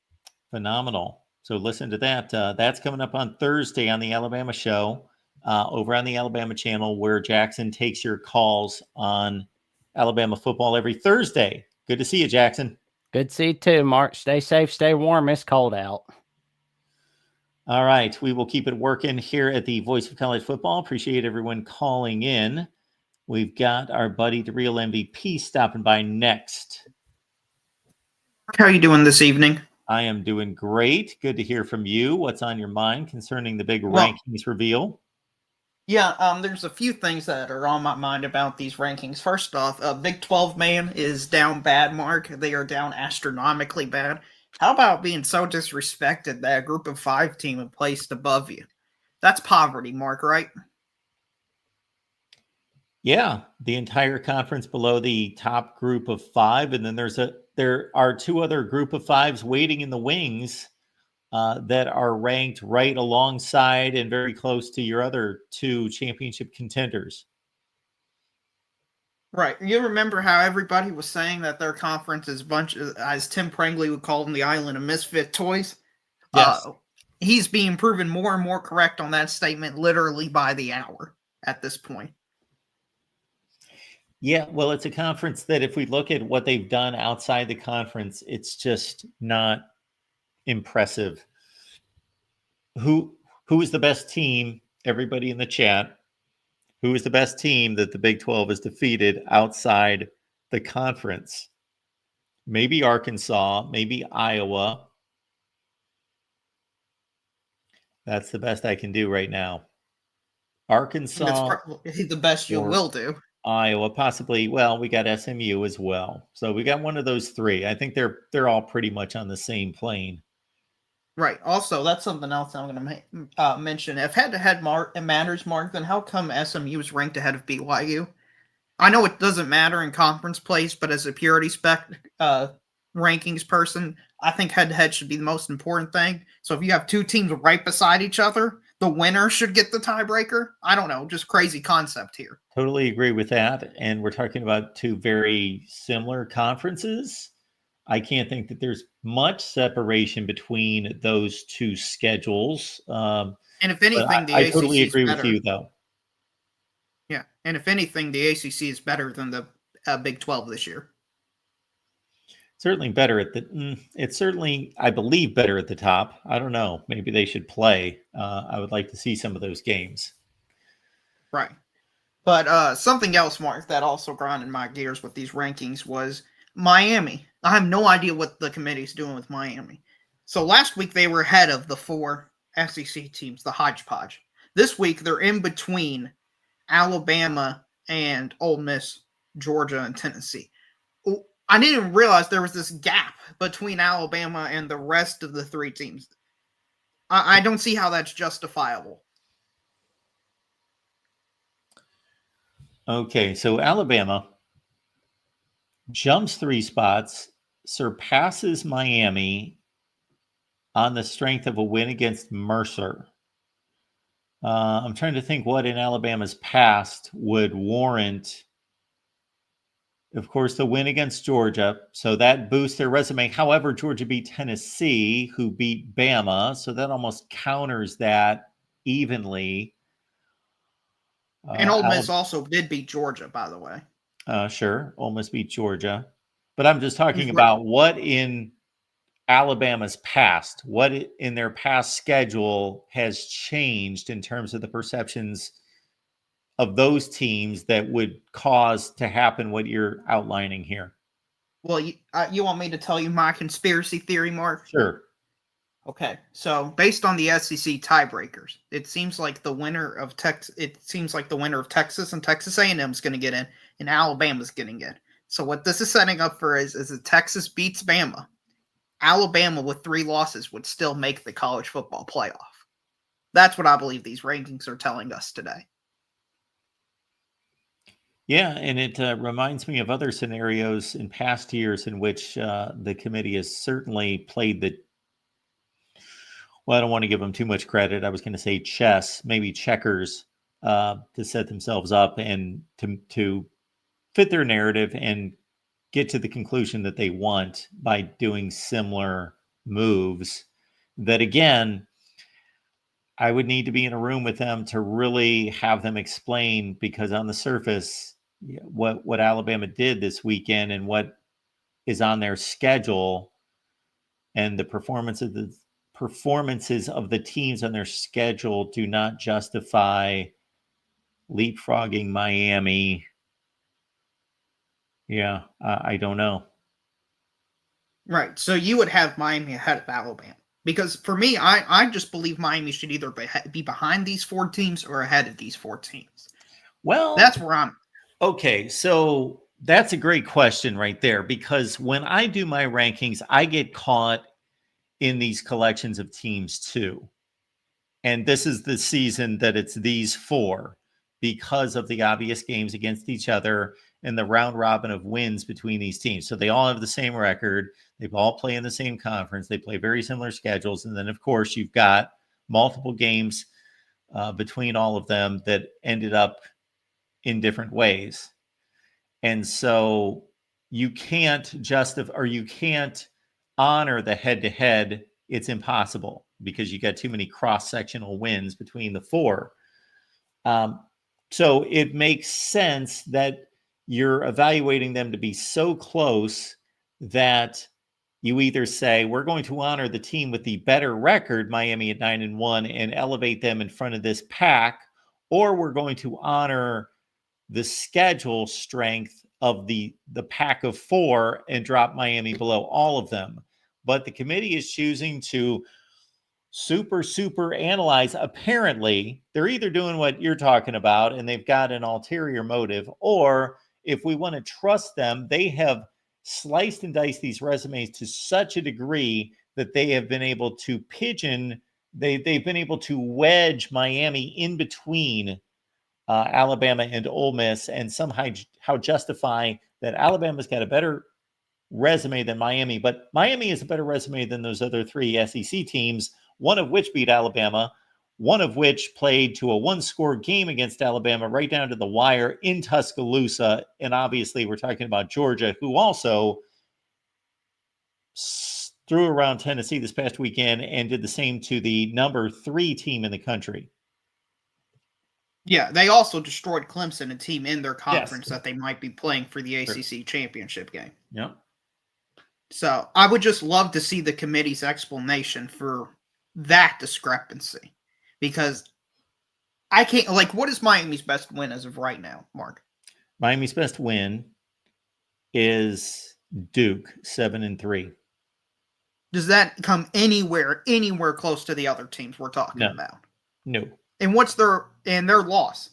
Phenomenal. So listen to that. That's coming up on Thursday on the Alabama show over on the Alabama channel, where Jackson takes your calls on Alabama football every Thursday. Good to see you, Jackson. Good to see you too, Mark. Stay safe, stay warm. It's cold out. All right. We will keep it working here at the Voice of College Football. Appreciate everyone calling in. We've got our buddy, the real MVP, stopping by next. How are you doing this evening? I am doing great. Good to hear from you. What's on your mind concerning the big rankings reveal? Yeah, there's a few things that are on my mind about these rankings. First off, Big 12 man is down bad, Mark. They are down astronomically bad. How about being so disrespected that a group of 5 team is placed above you? That's poverty, Mark, right? Yeah, the entire conference below the top group of 5, and then there are 2 other group of 5s waiting in the wings that are ranked right alongside and very close to your other 2 championship contenders. Right. You remember how everybody was saying that their conference is as Tim Prangley would call them, the island of misfit toys? Yes. he's being proven more and more correct on that statement literally by the hour at this point. Yeah, well, it's a conference that if we look at what they've done outside the conference, it's just not impressive. Who is the best team? Everybody in the chat, who is the best team that the Big 12 has defeated outside the conference? Maybe Arkansas, maybe Iowa. That's the best I can do right now. Arkansas. That's probably the best you will do. Iowa, possibly. Well, we got SMU as well. So we got one of those three. I think they're all pretty much on the same plane. Right. Also, that's something else I'm going to mention. If head-to-head matters, Mark, then how come SMU is ranked ahead of BYU? I know it doesn't matter in conference place, but as a purity spec rankings person, I think head-to-head should be the most important thing. So if you have two teams right beside each other, the winner should get the tiebreaker. I don't know, just crazy concept here. Totally agree with that. And we're talking about two very similar conferences. I can't think that there's much separation between those two schedules. And if anything, I totally agree with you, though. Yeah, and if anything, the ACC is better than the Big 12 this year. Certainly better at the. It's certainly, I believe, better at the top. I don't know. Maybe they should play. I would like to see some of those games. Right. But something else, Mark, that also grinded my gears with these rankings was Miami. I have no idea what the committee's doing with Miami. So last week they were ahead of the four SEC teams, the hodgepodge. This week they're in between Alabama and Ole Miss, Georgia, and Tennessee. I didn't even realize there was this gap between Alabama and the rest of the three teams. I don't see how that's justifiable. Okay, so Alabama jumps 3 spots, surpasses Miami on the strength of a win against Mercer. I'm trying to think what in Alabama's past would warrant, of course, the win against Georgia. So that boosts their resume. However, Georgia beat Tennessee, who beat Bama. So that almost counters that evenly. And Ole Miss also did beat Georgia, by the way. Sure, Ole Miss beat Georgia. But I'm just talking about what in Alabama's past, what in their past schedule has changed in terms of the perceptions of those teams that would cause to happen what you're outlining here. Well, you want me to tell you my conspiracy theory, Mark? Sure. Okay, so based on the SEC tiebreakers, it seems like the winner of Texas and Texas A&M is going to get in, and Alabama's getting in. So what this is setting up for is if Texas beats Bama, Alabama with 3 losses would still make the college football playoff. That's what I believe these rankings are telling us today. Yeah, and it reminds me of other scenarios in past years in which the committee has certainly played the. Well, I don't want to give them too much credit. I was going to say chess, maybe checkers, to set themselves up and to fit their narrative and get to the conclusion that they want by doing similar moves. That again, I would need to be in a room with them to really have them explain, because on the surface, what Alabama did this weekend and what is on their schedule and the performances of the teams on their schedule do not justify leapfrogging Miami. Yeah, I don't know. Right. So you would have Miami ahead of Alabama. Because for me, I just believe Miami should either be behind these 4 teams or ahead of these 4 teams. Well, that's where I'm. Okay, so that's a great question right there, because when I do my rankings, I get caught in these collections of teams too. And this is the season that it's these 4 because of the obvious games against each other and the round robin of wins between these teams. So they all have the same record. They all play in the same conference. They play very similar schedules. And then, of course, you've got multiple games between all of them that ended up in different ways. And so you can't justify, or you can't honor the head-to-head. It's impossible. because you got too many cross-sectional wins between the four. So it makes sense that you're evaluating them to be so close that you either say, we're going to honor the team with the better record, Miami at 9-1, and elevate them in front of this pack, or we're going to honor the schedule strength of the pack of four and drop Miami below all of them. But the committee is choosing to super analyze. Apparently, they're either doing what you're talking about and they've got an ulterior motive, or if we want to trust them, they have sliced and diced these resumes to such a degree that they have been able to they've been able to wedge Miami in between Alabama and Ole Miss, and somehow justify that Alabama's got a better resume than Miami, but Miami is a better resume than those other three SEC teams, one of which beat Alabama, one of which played to a one-score game against Alabama right down to the wire in Tuscaloosa. And obviously we're talking about Georgia, who also threw around Tennessee this past weekend and did the same to the number 3 team in the country. Yeah, they also destroyed Clemson, a team in their conference Yes. that they might be playing for the ACC championship game. Yep. So I would just love to see the committee's explanation for that discrepancy, because I can't, what is Miami's best win as of right now, Mark? Miami's best win is Duke, 7-3. Does that come anywhere close to the other teams we're talking about? No. And what's their loss?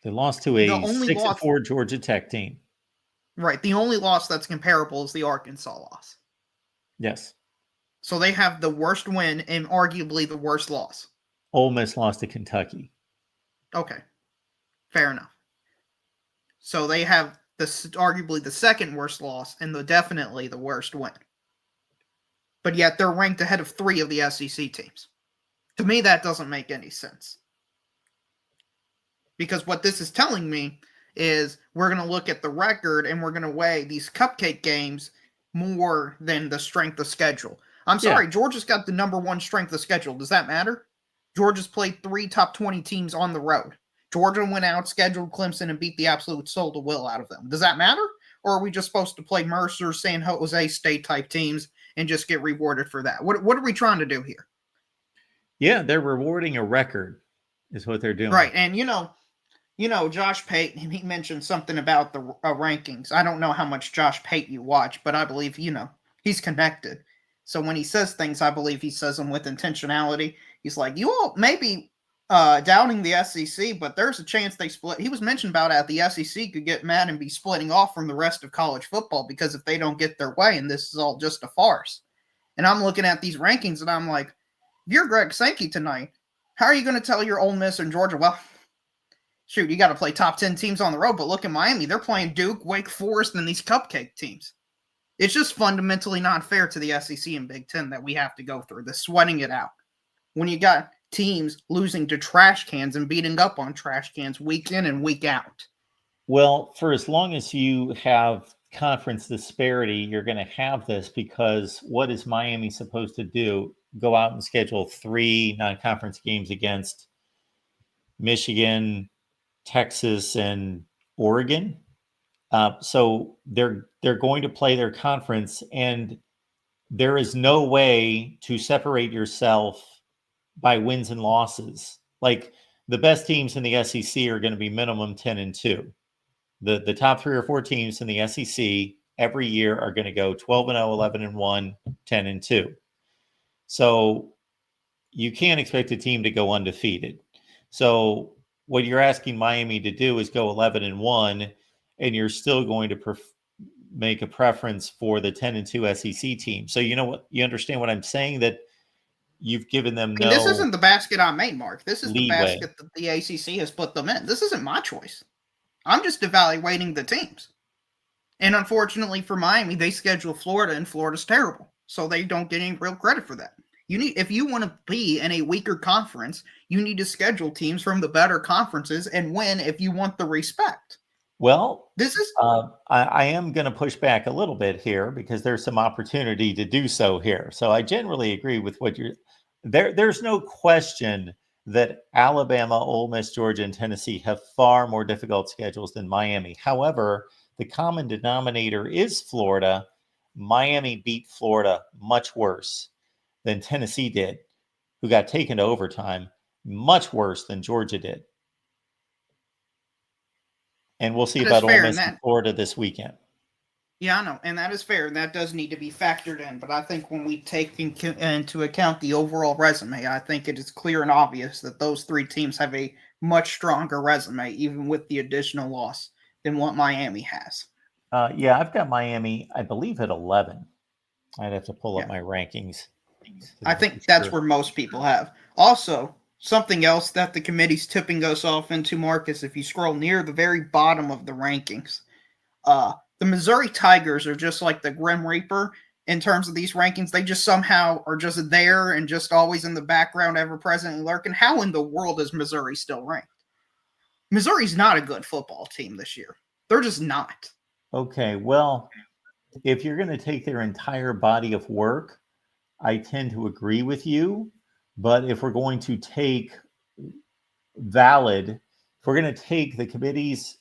They lost to a 6-4 Georgia Tech team. Right. The only loss that's comparable is the Arkansas loss. Yes. So they have the worst win and arguably the worst loss. Ole Miss lost to Kentucky. Okay. Fair enough. So they have arguably the second worst loss and definitely the worst win. But yet they're ranked ahead of 3 of the SEC teams. To me, that doesn't make any sense. Because what this is telling me is we're going to look at the record and we're going to weigh these cupcake games more than the strength of schedule. I'm sorry, Georgia's got the number 1 strength of schedule. Does that matter? Georgia's played 3 top 20 teams on the road. Georgia went out, scheduled Clemson, and beat the absolute soul to will out of them. Does that matter? Or are we just supposed to play Mercer, San Jose State type teams and just get rewarded for that? What are we trying to do here? Yeah, they're rewarding a record is what they're doing. Right, and Josh Payton, he mentioned something about the rankings. I don't know how much Josh Payton you watch, but I believe, he's connected. So when he says things, I believe he says them with intentionality. He's like, you all maybe doubting the SEC, but there's a chance they split. He was mentioned about how the SEC could get mad and be splitting off from the rest of college football because if they don't get their way, and this is all just a farce. And I'm looking at these rankings, and I'm like, if you're Greg Sankey tonight, how are you going to tell your Ole Miss and Georgia, well, shoot, you got to play top 10 teams on the road, but look at Miami. They're playing Duke, Wake Forest, and these cupcake teams. It's just fundamentally not fair to the SEC and Big Ten that we have to go through this, sweating it out. When you got teams losing to trash cans and beating up on trash cans week in and week out. Well, for as long as you have conference disparity, you're going to have this, because what is Miami supposed to do? Go out and schedule 3 non-conference games against Michigan, Texas, and Oregon. So they're going to play their conference, and there is no way to separate yourself by wins and losses. Like, the best teams in the SEC are going to be minimum 10-2. The top 3 or 4 teams in the SEC every year are going to go 12-0, 11-1, 10-2. So you can't expect a team to go undefeated. So what you're asking Miami to do is go 11-1, and you're still going to make a preference for the 10-2 SEC team. So you know what? You understand what I'm saying? That you've given them no. This isn't the basket I made, Mark. This is leeway. The basket that the ACC has put them in. This isn't my choice. I'm just evaluating the teams. And unfortunately for Miami, they schedule Florida, and Florida's terrible. So they don't get any real credit for that. If you want to be in a weaker conference, you need to schedule teams from the better conferences and win if you want the respect. Well, This is I am going to push back a little bit here because there's some opportunity to do so here. So I generally agree with what you're there. There's no question that Alabama, Ole Miss, Georgia, and Tennessee have far more difficult schedules than Miami. However, the common denominator is Florida. Miami beat Florida much worse than Tennessee did, who got taken to overtime, much worse than Georgia did. And we'll see that is about Ole fair, Miss and and that Florida this weekend. yeah, I know, and that is fair, and that does need to be factored in. But I think when we take into account the overall resume, I think it is clear and obvious that those three teams have a much stronger resume, even with the additional loss, than what Miami has. Yeah, I've got Miami, I believe, at 11. I'd have to pull up Yeah. my rankings. I think that's where most people have. Also, something else that the committee's tipping us off into, Marcus, if you scroll near the very bottom of the rankings, the Missouri Tigers are just like the Grim Reaper in terms of these rankings. They just somehow are just there and just always in the background, ever present and lurking. How in the world is Missouri still ranked? Missouri's not a good football team this year. They're just not. Okay, well, if you're going to take their entire body of work, I tend to agree with you. But if we're going to take if we're going to take the committee's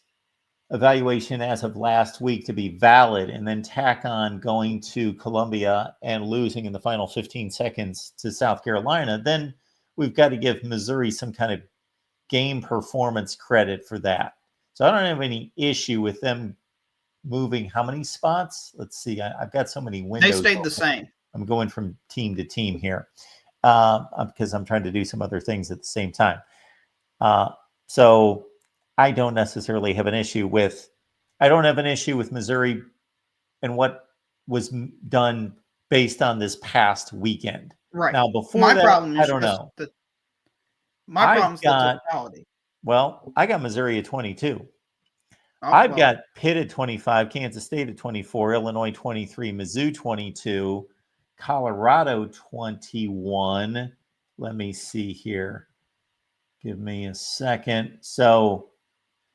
evaluation as of last week to be valid and then tack on going to Columbia and losing in the final 15 seconds to South Carolina, then we've got to give Missouri some kind of game performance credit for that. So I don't have any issue with them moving how many spots? Let's see. I've got so many windows. They stayed open. the same. I'm going from team to team here because I'm trying to do some other things at the same time. So I don't necessarily have an issue with. I don't have an issue with Missouri and what was done based on this past weekend. Right. Now, before My that, problem I is don't just know. My problem is the totality. Well, I got Missouri at 22. Oh, I've well, got Pitt at 25, Kansas State at 24, Illinois 23, Mizzou 22, Colorado 21. Let me see here. Give me a second. So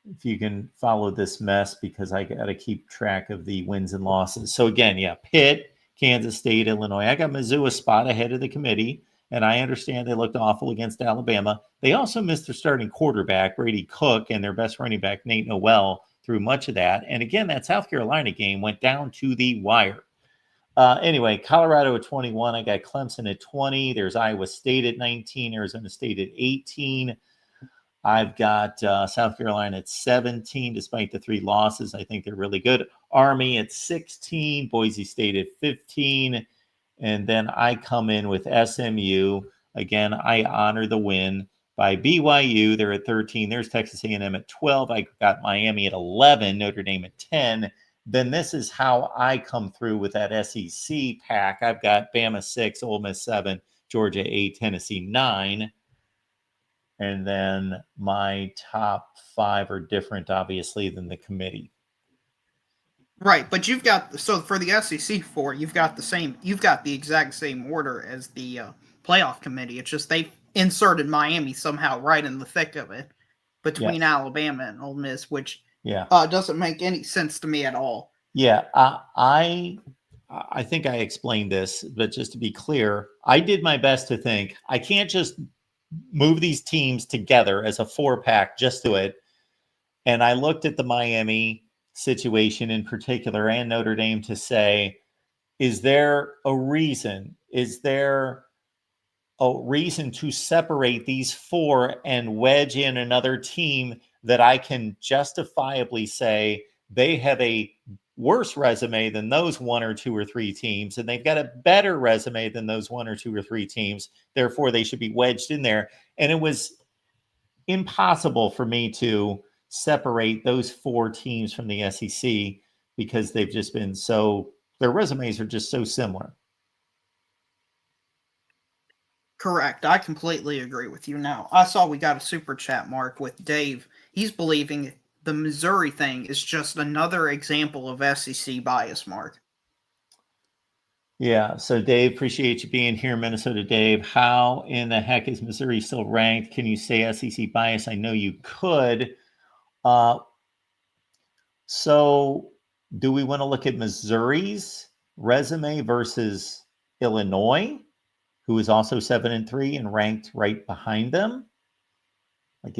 if you can follow this mess, because I got to keep track of the wins and losses. So again, yeah, Pitt, Kansas State, Illinois. I got Mizzou a spot ahead of the committee, and I understand they looked awful against Alabama. They also missed their starting quarterback, Brady Cook, and their best running back, Nate Noel, through much of that. And again, that South Carolina game went down to the wire. Anyway, Colorado at 21. I got Clemson at 20. There's Iowa State at 19, Arizona State at 18. I've got South Carolina at 17, despite the 3 losses. I think they're really good. Army at 16, Boise State at 15. And then I come in with SMU. Again, I honor the win by BYU. They're at 13. There's Texas A&M at 12. I got Miami at 11, Notre Dame at 10. Then this is how I come through with that SEC pack. I've got Bama 6, Ole Miss 7, Georgia 8, Tennessee 9. And then my top 5 are different, obviously, than the committee. right, but you've got for the SEC 4, you've got the exact same order as the playoff committee. It's just they inserted Miami somehow right in the thick of it between Alabama and Ole Miss, which doesn't make any sense to me at all. Yeah, I think I explained this, but just to be clear, I did my best to think I can't just move these teams together as a 4-pack, just do it. And I looked at the Miami situation in particular and Notre Dame to say, is there a reason? Is there a reason to separate these 4 and wedge in another team that I can justifiably say they have a worse resume than those 1 or 2 or 3 teams, and they've got a better resume than those 1 or 2 or 3 teams. Therefore, they should be wedged in there. And it was impossible for me to separate those 4 teams from the SEC because they've just been their resumes are just so similar. Correct. I completely agree with you. Now, I saw we got a super chat, Mark, with Dave. He's believing the Missouri thing is just another example of SEC bias, Mark. Yeah. So, Dave, appreciate you being here, Minnesota Dave. How in the heck is Missouri still ranked? Can you say SEC bias? I know you could. So, do we want to look at Missouri's resume versus Illinois, who is also 7-3 and ranked right behind them? Like,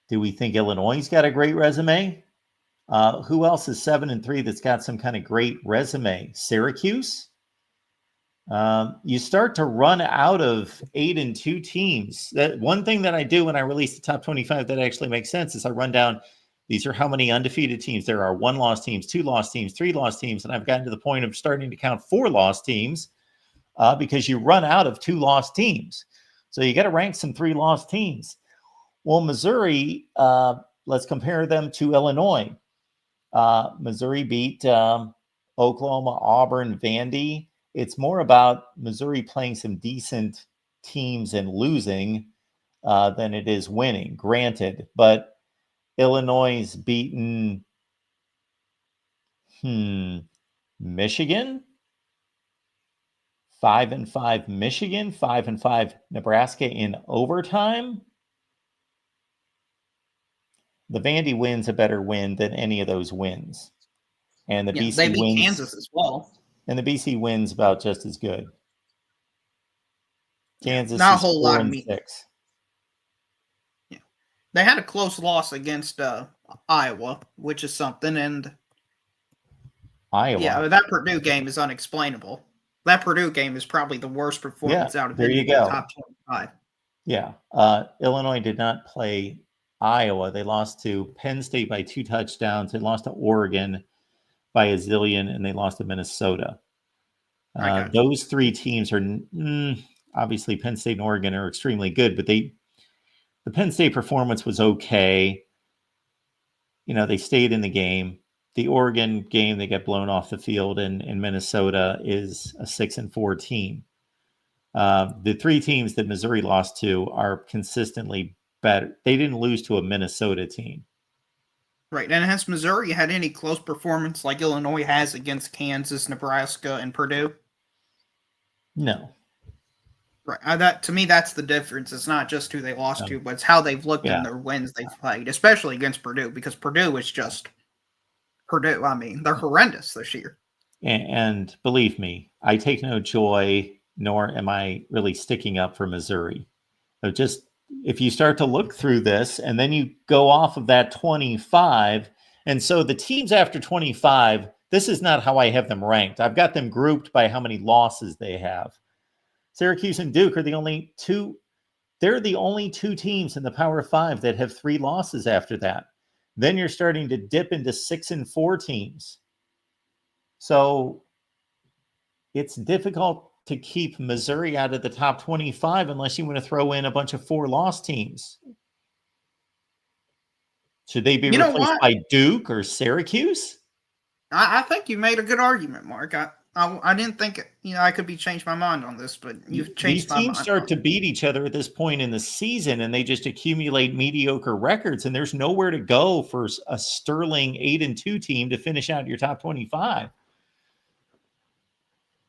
do we think Illinois' got a great resume? Who else is 7-3 that's got some kind of great resume? Syracuse. You start to run out of 8-2 teams. That one thing that I do when I release the top 25 that actually makes sense is I run down. These are how many undefeated teams there are: 1-loss teams, 2-loss teams, 3-loss teams, and I've gotten to the point of starting to count 4-loss teams because you run out of 2-loss teams. So you got to rank some 3-loss teams. Well, Missouri, let's compare them to Illinois. Missouri beat Oklahoma, Auburn, Vandy. It's more about Missouri playing some decent teams and losing than it is winning, granted. But Illinois' beaten Michigan, 5-5 Michigan, 5-5 Nebraska in overtime. The Vandy win's a better win than any of those wins. And the BC they beat wins Kansas as well. And the BC wins about just as good. Kansas not a is whole lot of 4-6. Yeah, they had a close loss against Iowa, which is something. And Iowa. Yeah, that Purdue game is unexplainable. That Purdue game is probably the worst performance out of there any you of the go. top 25. Yeah. Illinois did not play Iowa. They lost to Penn State by 2 touchdowns. They lost to Oregon by a zillion, and they lost to Minnesota. Those 3 teams are obviously Penn State and Oregon are extremely good, but the Penn State performance was okay. They stayed in the game. The Oregon game, they got blown off the field, and Minnesota is a 6-4 team. The 3 teams that Missouri lost to are consistently better. They didn't lose to a Minnesota team. Right. And has Missouri had any close performance like Illinois has against Kansas, Nebraska, and Purdue? No. Right. To me, that's the difference. It's not just who they lost to, but it's how they've looked in their wins they've played, especially against Purdue, because Purdue is just Purdue. I mean, they're horrendous this year. And believe me, I take no joy, nor am I really sticking up for Missouri. If you start to look through this and then you go off of that 25, and so the teams after 25, this is not how I have them ranked. I've got them grouped by how many losses they have. Syracuse and Duke are the only 2. They're the only 2 teams in the Power 5 that have 3 losses after that. Then you're starting to dip into 6-4 teams. So it's difficult to keep Missouri out of the top 25 unless you want to throw in a bunch of 4-loss teams. Should they be replaced by Duke or Syracuse? I think you made a good argument, Mark. I didn't think I could change my mind on this, but you've changed my mind. These teams start to beat each other at this point in the season, and they just accumulate mediocre records, and there's nowhere to go for a sterling 8-2 team to finish out your top 25.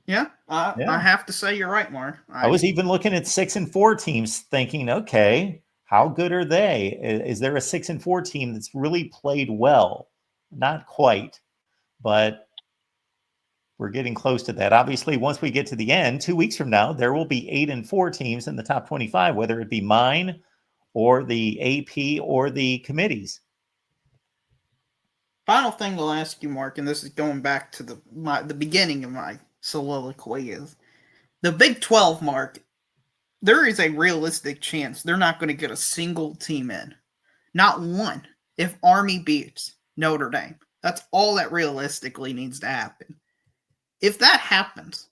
Yeah, I have to say you're right, Mark. I was even looking at 6-4 teams thinking, okay, how good are they? Is there a 6-4 team that's really played well? Not quite, but we're getting close to that. Obviously, once we get to the end, 2 weeks from now, there will be 8-4 teams in the top 25, whether it be mine or the AP or the committees. Final thing I'll ask you, Mark, and this is going back to the beginning of my soliloquy, is the Big 12, Mark. There is a realistic chance they're not going to get a single team in. Not one. If Army beats Notre Dame. That's all that realistically needs to happen. If that happens,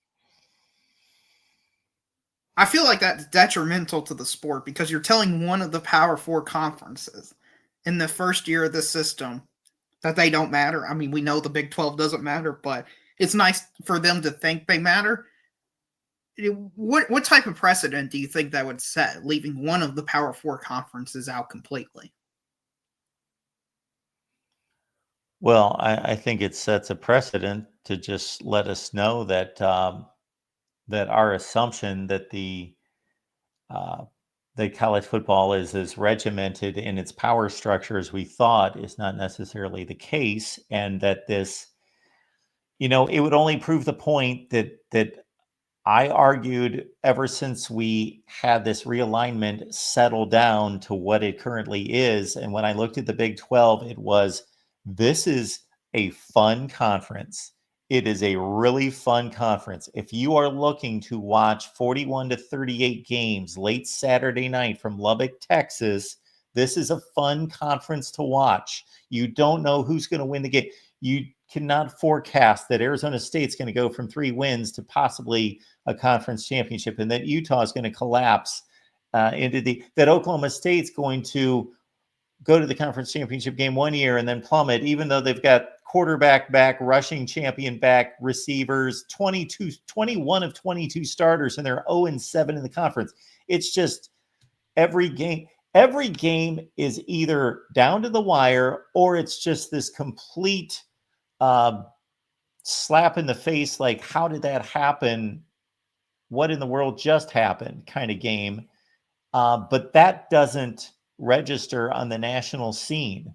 I feel like that's detrimental to the sport because you're telling one of the Power 4 conferences in the first year of the system that they don't matter. I mean, we know the Big 12 doesn't matter, but it's nice for them to think they matter. What type of precedent do you think that would set, leaving one of the Power 4 conferences out completely? Well, I think it sets a precedent to just let us know that that our assumption that the that college football is as regimented in its power structure as we thought is not necessarily the case, and that this, it would only prove the point that I argued ever since we had this realignment settle down to what it currently is. And when I looked at the Big 12, this is a fun conference. It is a really fun conference. If you are looking to watch 41 to 38 games late Saturday night from Lubbock, Texas, this is a fun conference to watch. You don't know who's going to win the game. You cannot forecast that Arizona State's going to go from 3 wins to possibly a conference championship, and that Utah is going to collapse that Oklahoma State's going to go to the conference championship game one year and then plummet, even though they've got quarterback back, rushing champion back, receivers, 21 of 22 starters, and they're 0-7 in the conference. It's just every game is either down to the wire, or it's just this complete slap in the face, like, how did that happen? What in the world just happened kind of game. But that doesn't register on the national scene.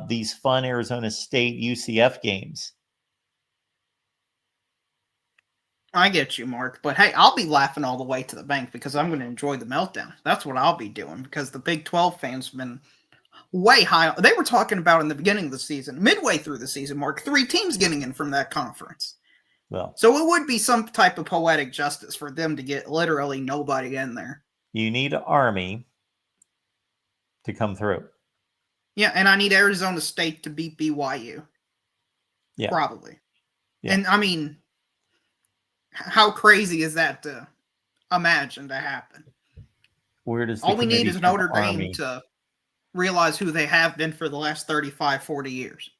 These fun Arizona State UCF games. I get you, Mark. But hey, I'll be laughing all the way to the bank because I'm going to enjoy the meltdown. That's what I'll be doing, because the Big 12 fans have been way high. They were talking about in the beginning of the season, midway through the season, Mark, 3 teams getting in from that conference. Well, so it would be some type of poetic justice for them to get literally nobody in there. You need Army to come through. Yeah, and I need Arizona State to beat BYU. Yeah. Probably. Yeah. And I mean, how crazy is that to imagine to happen? Where does all we need is Notre Dame Army to realize who they have been for the last 35, 40 years.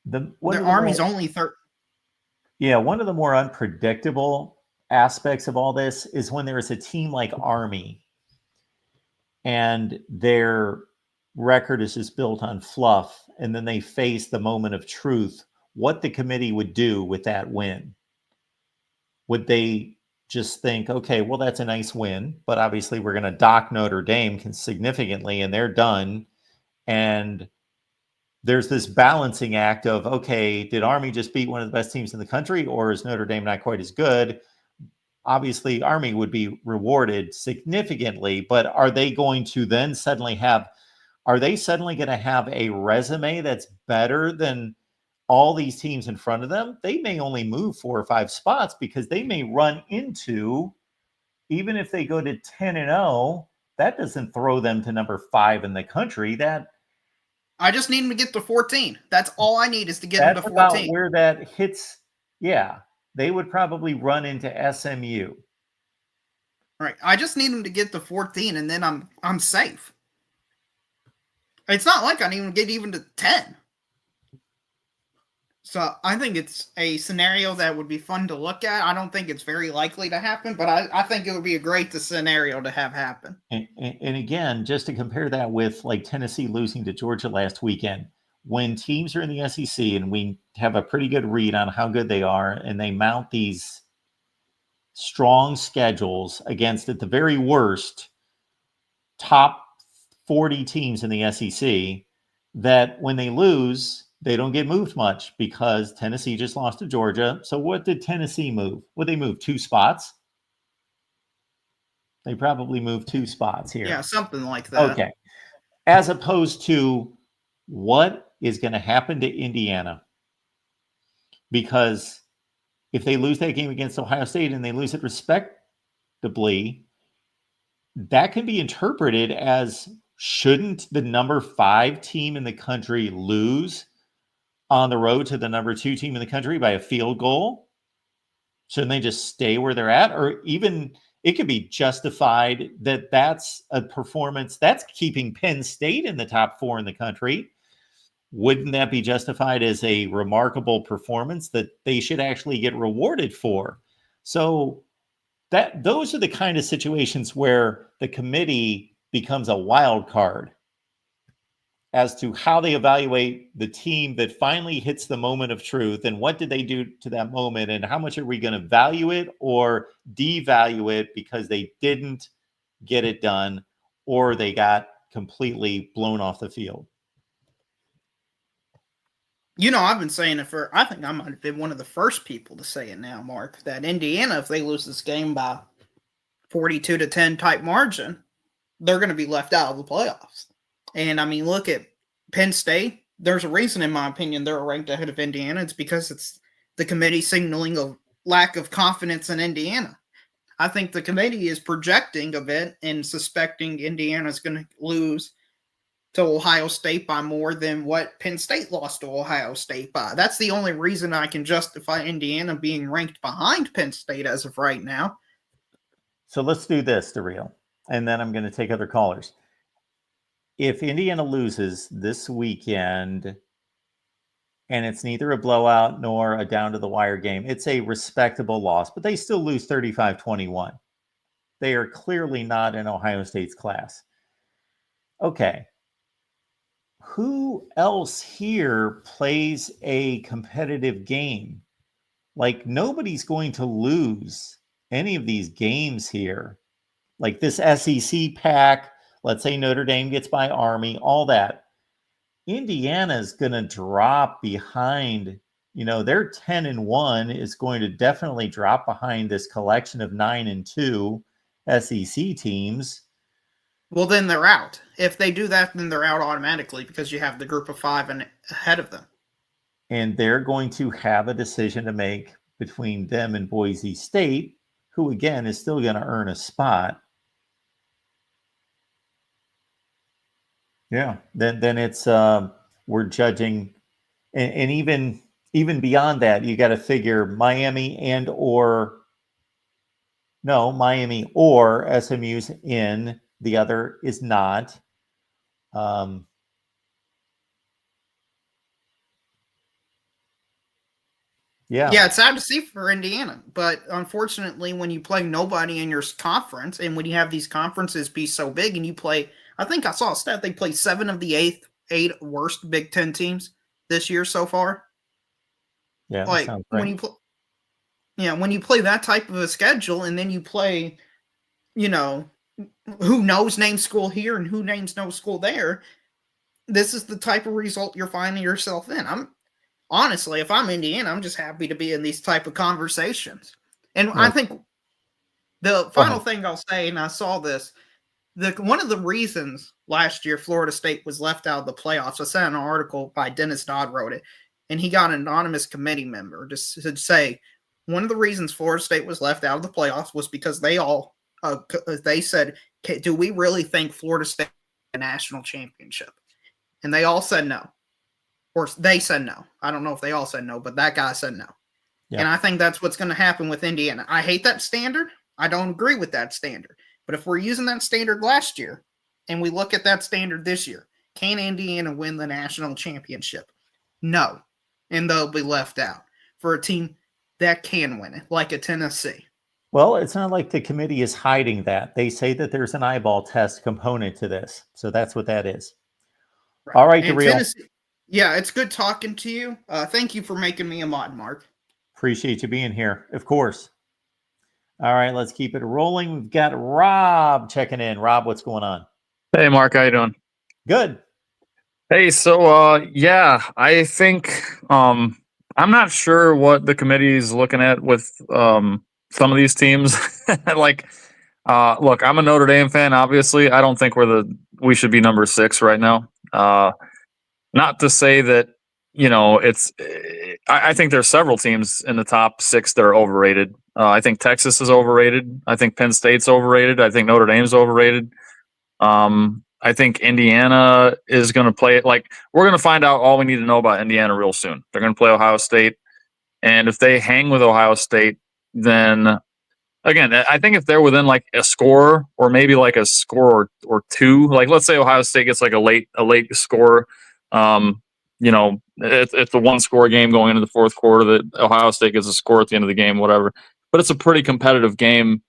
Their Army's only Yeah, one of the more unpredictable aspects of all this is when there is a team like Army and their record is just built on fluff, and then they face the moment of truth, what the committee would do with that win. Would they just think, okay, well, that's a nice win, but obviously we're going to dock Notre Dame significantly and they're done. And there's this balancing act of, okay, did Army just beat one of the best teams in the country, or is Notre Dame not quite as good? Obviously, Army would be rewarded significantly, but are they going to then suddenly going to have a resume that's better than all these teams in front of them? They may only move 4 or 5 spots because they may run into, even if they go to 10-0, that doesn't throw them to number 5 in the country. I just need them to get to 14. That's all I need, is to get them to 14. That's about where that hits. Yeah, they would probably run into SMU. Right. I just need them to get to 14, and then I'm safe. It's not like I need them to get even to 10. So I think it's a scenario that would be fun to look at. I don't think it's very likely to happen, but I think it would be a great scenario to have happen. And again, just to compare that with like Tennessee losing to Georgia last weekend, when teams are in the SEC and we have a pretty good read on how good they are, and they mount these strong schedules against, at the very worst, top 40 teams in the SEC, that when they lose, they don't get moved much because Tennessee just lost to Georgia. So what did Tennessee move? Would they move 2 spots? They probably moved 2 spots here. Yeah, something like that. Okay. As opposed to what is going to happen to Indiana. Because if they lose that game against Ohio State and they lose it respectably, that can be interpreted as, shouldn't the number 5 team in the country lose on the road to the number 2 team in the country by a field goal? Shouldn't they just stay where they're at? Or even it could be justified that that's a performance that's keeping Penn State in the top 4 in the country. Wouldn't that be justified as a remarkable performance that they should actually get rewarded for? So those are the kind of situations where the committee becomes a wild card as to how they evaluate the team that finally hits the moment of truth, and what did they do to that moment, and how much are we going to value it or devalue it because they didn't get it done, or they got completely blown off the field. You know, I've been saying it I think I might have been one of the first people to say it now, Mark, that Indiana, if they lose this game by 42-10 type margin, they're going to be left out of the playoffs. And I mean, look at Penn State. There's a reason, in my opinion, they're ranked ahead of Indiana. It's because it's the committee signaling a lack of confidence in Indiana. I think the committee is projecting a bit and suspecting Indiana's going to lose to Ohio State by more than what Penn State lost to Ohio State by. That's the only reason I can justify Indiana being ranked behind Penn State as of right now. So let's do this, DeReal, and then I'm going to take other callers. If Indiana loses this weekend, and it's neither a blowout nor a down-to-the-wire game, it's a respectable loss, but they still lose 35-21. They are clearly not in Ohio State's class. Okay. Who else here plays a competitive game? Like, nobody's going to lose any of these games here. Like this SEC pack, let's say Notre Dame gets by Army, all that. Indiana's going to drop behind. You know, their 10-1 is going to definitely drop behind this collection of 9-2 SEC teams. Well, then they're out. If they do that, then they're out automatically because you have the group of 5 ahead of them. And they're going to have a decision to make between them and Boise State, who, again, is still going to earn a spot. Yeah, then it's we're judging, and even beyond that, you got to figure Miami or SMU's in, the other is not. Yeah, it's sad to see for Indiana, but unfortunately, when you play nobody in your conference, and when you have these conferences be so big, and you play, I think I saw a stat, they play 7 of the 8 worst Big Ten teams this year so far. Yeah, like sounds right. when you play that type of a schedule, and then you play, you know, who knows name school here and who names no school there, this is the type of result you're finding yourself in. Honestly, if I'm Indiana, I'm just happy to be in these type of conversations. And I think the final thing I'll say, and I saw this, one of the reasons last year Florida State was left out of the playoffs, I saw an article by Dennis Dodd wrote it, and he got an anonymous committee member to say one of the reasons Florida State was left out of the playoffs was because they said, do we really think Florida State a national championship? And they all said no. Or they said no. I don't know if they all said no, but that guy said no. Yeah. And I think that's what's going to happen with Indiana. I hate that standard. I don't agree with that standard. But if we're using that standard last year and we look at that standard this year, can Indiana win the national championship? No. And they'll be left out for a team that can win it, like a Tennessee. Well, it's not like the committee is hiding that. They say that there's an eyeball test component to this. So that's what that is. Right. All right, DeReal. Yeah, it's good talking to you. Thank you for making me a mod, Mark. Appreciate you being here, of course. All right, let's keep it rolling. We've got Rob checking in. Rob, what's going on? Hey, Mark, how you doing? Good. Hey, so yeah, I think I'm not sure what the committee is looking at with some of these teams. Look, I'm a Notre Dame fan. Obviously, I don't think we should be number 6 right now. Not to say that, you know, I think there's several teams in the top 6 that are overrated. I think Texas is overrated. I think Penn State's overrated. I think Notre Dame's overrated. I think Indiana is going to play it. Like, we're going to find out all we need to know about Indiana real soon. They're going to play Ohio State. And if they hang with Ohio State, then again, I think if they're within like a score or maybe like a score or 2, like let's say Ohio State gets like a late score, you know, it's a 1-score game going into the fourth quarter that Ohio State gets a score at the end of the game, whatever. But it's a pretty competitive game.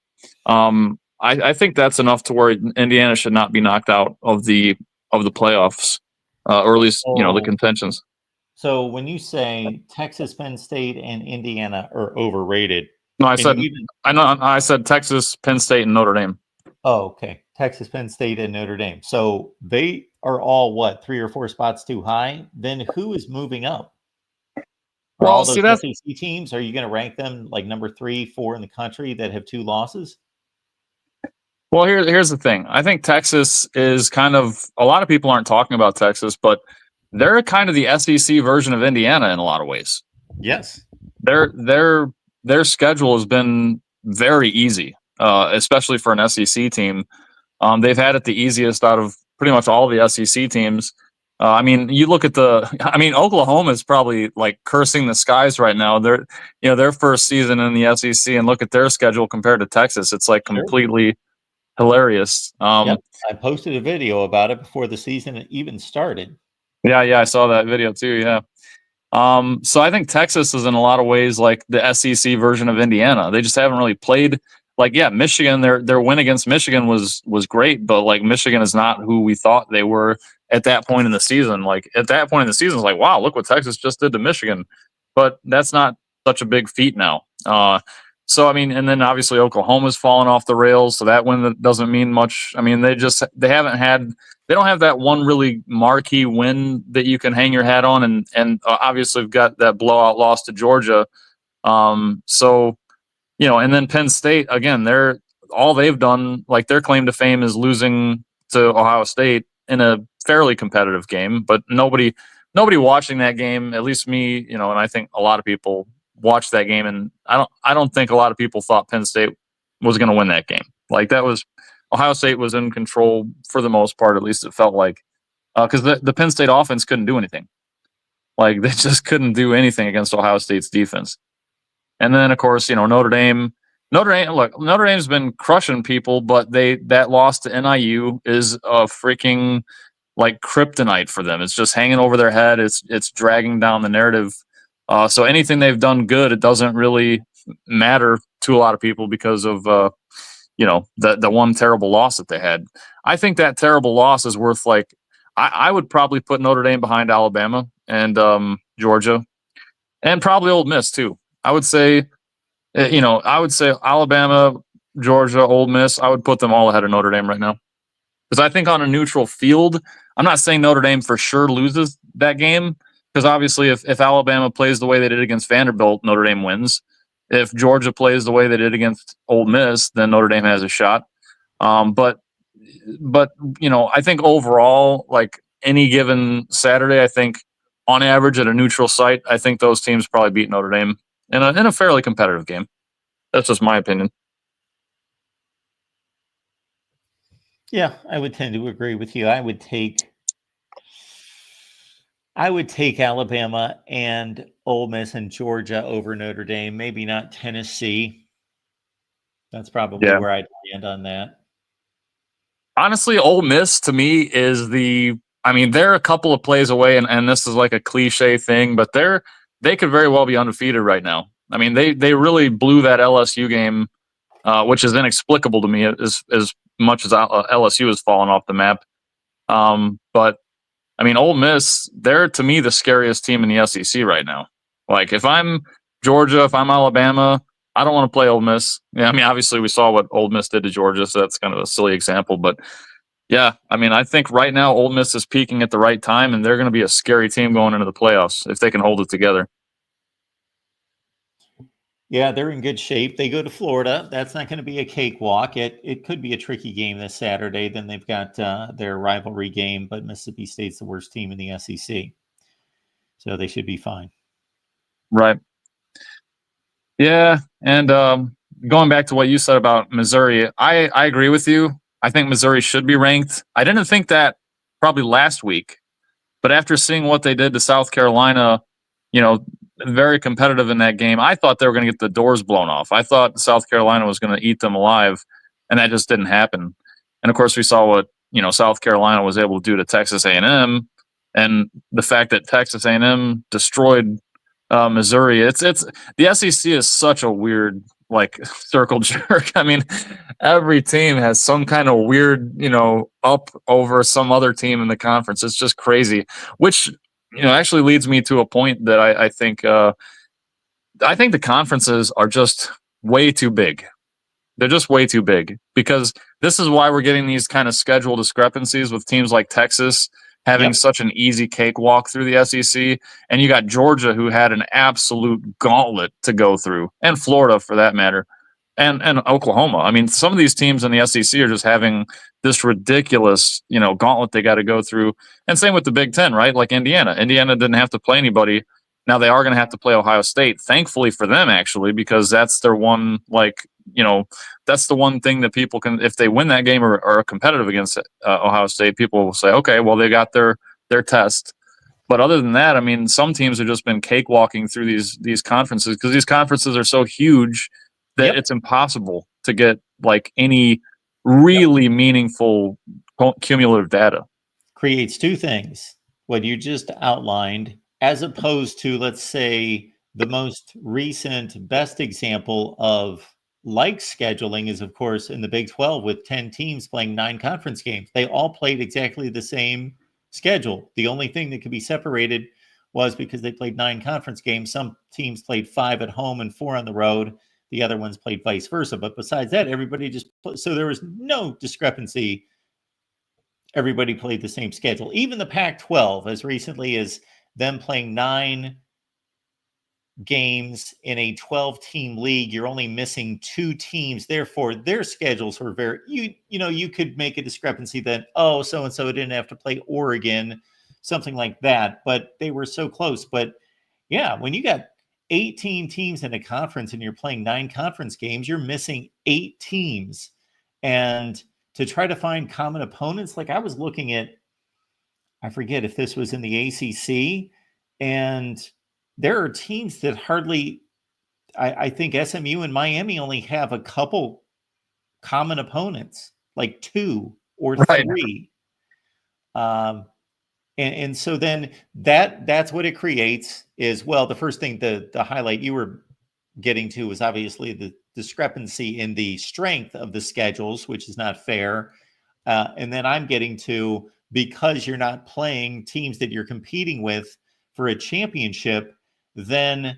I think that's enough to where Indiana should not be knocked out of the playoffs, or at least, you know, the contentions. So when you say Texas, Penn State, and Indiana are overrated, no, I said Texas, Penn State, and Notre Dame. Oh, okay. Texas, Penn State, and Notre Dame. So they are all what, 3 or 4 spots too high? Then who is moving up? Are Well, all see those that. SEC teams? Are you going to rank them like number 3, 4 in the country that have 2 losses? Well, here's the thing. I think Texas is kind of, a lot of people aren't talking about Texas, but they're kind of the SEC version of Indiana in a lot of ways. Yes. Their schedule has been very easy, especially for an SEC team. They've had it the easiest out of pretty much all the SEC teams. I mean, you look at Oklahoma is probably like cursing the skies right now. They're, their first season in the SEC, and look at their schedule compared to Texas. It's like completely hilarious. Yep. I posted a video about it before the season even started. Yeah, I saw that video too. Yeah. So I think Texas is in a lot of ways like the SEC version of Indiana. They just haven't really played. Like, yeah, Michigan, their win against Michigan was great, but like Michigan is not who we thought they were at that point in the season. Like at that point in the season, it's like, wow, look what Texas just did to Michigan. But that's not such a big feat now. So I mean, and then obviously Oklahoma's fallen off the rails, so that win doesn't mean much. I mean, they don't have that one really marquee win that you can hang your hat on, and obviously we've got that blowout loss to Georgia. So and then Penn State again, they've done, like their claim to fame is losing to Ohio State in a fairly competitive game, but nobody watching that game, at least me, and I think a lot of people watched that game, and I don't think a lot of people thought Penn State was going to win that game. Like Ohio State was in control for the most part, at least it felt like, because the Penn State offense couldn't do anything. Like they just couldn't do anything against Ohio State's defense. And then of course, Notre Dame. Look, Notre Dame's been crushing people, but that loss to NIU is a freaking like kryptonite for them. It's just hanging over their head. It's dragging down the narrative. So anything they've done good, it doesn't really matter to a lot of people because of the one terrible loss that they had. I think that terrible loss is worth like I would probably put Notre Dame behind Alabama and Georgia, and probably Ole Miss too. I would say Alabama, Georgia, Ole Miss. I would put them all ahead of Notre Dame right now. Because I think on a neutral field, I'm not saying Notre Dame for sure loses that game. Because obviously, if Alabama plays the way they did against Vanderbilt, Notre Dame wins. If Georgia plays the way they did against Ole Miss, then Notre Dame has a shot. But I think overall, like any given Saturday, I think on average at a neutral site, I think those teams probably beat Notre Dame in a fairly competitive game. That's just my opinion. Yeah, I would tend to agree with you. I would take Alabama and Ole Miss and Georgia over Notre Dame. Maybe not Tennessee. That's probably where I'd land on that. Honestly, Ole Miss to me is they're a couple of plays away, and this is like a cliche thing, but they could very well be undefeated right now. I mean, they really blew that LSU game, which is inexplicable to me as much as LSU has fallen off the map. But I mean, Ole Miss, they're to me the scariest team in the SEC right now. Like if I'm Georgia, if I'm Alabama, I don't want to play Ole Miss. Yeah, I mean, obviously we saw what Ole Miss did to Georgia, so that's kind of a silly example. But yeah, I mean, I think right now Ole Miss is peaking at the right time, and they're going to be a scary team going into the playoffs if they can hold it together. Yeah, they're in good shape. They go to Florida. That's not going to be a cakewalk. It could be a tricky game this Saturday. Then they've got their rivalry game, but Mississippi State's the worst team in the SEC. So they should be fine. Right. Yeah, and going back to what you said about Missouri, I agree with you. I think Missouri should be ranked. I didn't think that probably last week, but after seeing what they did to South Carolina, very competitive in that game. I thought they were going to get the doors blown off. I thought South Carolina was going to eat them alive, and that just didn't happen. And of course, we saw what South Carolina was able to do to Texas A&M, and the fact that Texas A&M destroyed Missouri. It's the SEC is such a weird like circle jerk. I mean, every team has some kind of weird up over some other team in the conference. It's just crazy, which actually leads me to a point that I think the conferences are just way too big. They're just way too big, because this is why we're getting these kind of schedule discrepancies with teams like Texas having Yep. such an easy cakewalk through the SEC. And you got Georgia, who had an absolute gauntlet to go through, and Florida for that matter, and Oklahoma. I mean, some of these teams in the SEC are just having this ridiculous, gauntlet they got to go through. And same with the Big Ten, right? Like Indiana. Indiana didn't have to play anybody. Now they are going to have to play Ohio State. Thankfully for them, actually, because that's their one, that's the one thing that people can, if they win that game or are competitive against Ohio State, people will say, okay, well, they got their test. But other than that, I mean, some teams have just been cakewalking through these conferences, because these conferences are so huge that it's impossible to get like any really meaningful cumulative data. Creates two things: what you just outlined, as opposed to, let's say, the most recent best example of like scheduling is, of course, in the Big 12 with 10 teams playing 9 conference games. They all played exactly the same schedule. The only thing that could be separated was because they played 9 conference games. Some teams played 5 at home and 4 on the road. The other ones played vice versa. But besides that, everybody just so there was no discrepancy. Everybody played the same schedule. Even the Pac-12, as recently as them playing 9 games in a 12-team league, you're only missing 2 teams. Therefore, their schedules were very, you could make a discrepancy that, oh, so-and-so didn't have to play Oregon, something like that, but they were so close. But yeah, when you got 18 teams in a conference and you're playing 9 conference games, you're missing 8 teams. And to try to find common opponents, like I was looking at, I forget if this was in the ACC, and there are teams that hardly, I think SMU and Miami only have a couple common opponents, like 2 or 3. And so then that's what it creates is, well, the first thing, the highlight you were getting to was obviously the discrepancy in the strength of the schedules, which is not fair. And then I'm getting to, because you're not playing teams that you're competing with for a championship, then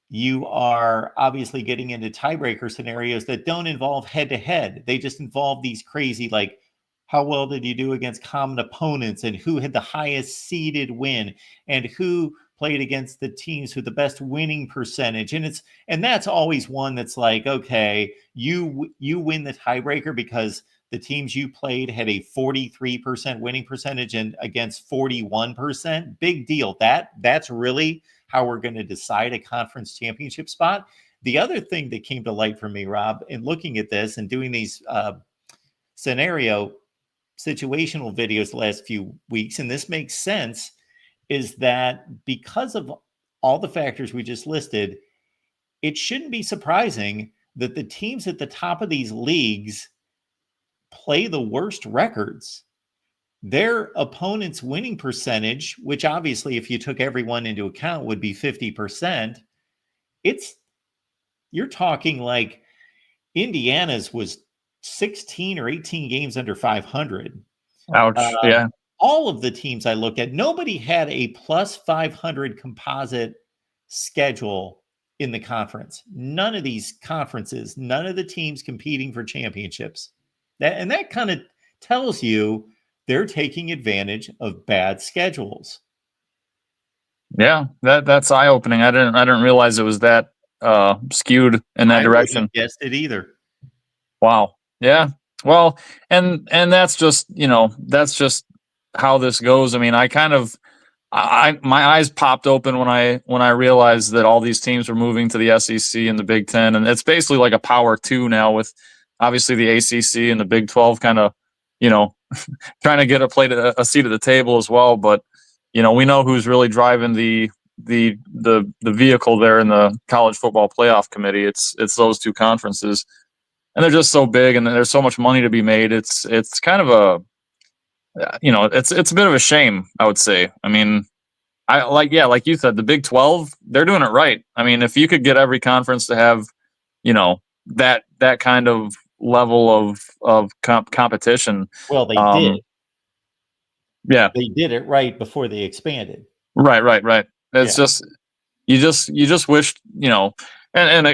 you are obviously getting into tiebreaker scenarios that don't involve head-to-head. They just involve these crazy, like, how well did you do against common opponents, and who had the highest seeded win, and who played against the teams with the best winning percentage. And that's always one that's like, okay, you win the tiebreaker because the teams you played had a 43% winning percentage and against 41%. Big deal. That's really how we're going to decide a conference championship spot. The other thing that came to light for me, Rob, in looking at this and doing these situational videos the last few weeks, and this makes sense, is that because of all the factors we just listed, it shouldn't be surprising that the teams at the top of these leagues play the worst records. Their opponent's winning percentage, which obviously if you took everyone into account would be 50%, you're talking like Indiana's was 16 or 18 games under 500. Ouch. Yeah. All of the teams I looked at, nobody had a plus 500 composite schedule in the conference. None of these conferences, none of the teams competing for championships. That kind of tells you they're taking advantage of bad schedules. Yeah, that's eye-opening. I didn't realize it was that skewed in that direction. I wouldn't have guessed it either. Wow. Yeah. Well, and that's just, that's just how this goes. I mean, my eyes popped open when I realized that all these teams were moving to the SEC and the Big Ten, and it's basically like a Power 2 now, with obviously the ACC and the Big 12 kind of, trying to get a seat at the table as well. But we know who's really driving the vehicle there in the college football playoff committee. It's those 2 conferences, and they're just so big, and there's so much money to be made. It's kind of it's a bit of a shame, I would say. I mean, like you said, the Big 12, they're doing it right. I mean, if you could get every conference to have, that kind of level of competition. Well, they did. Yeah, they did it right before they expanded. Right. It's just you just wish, and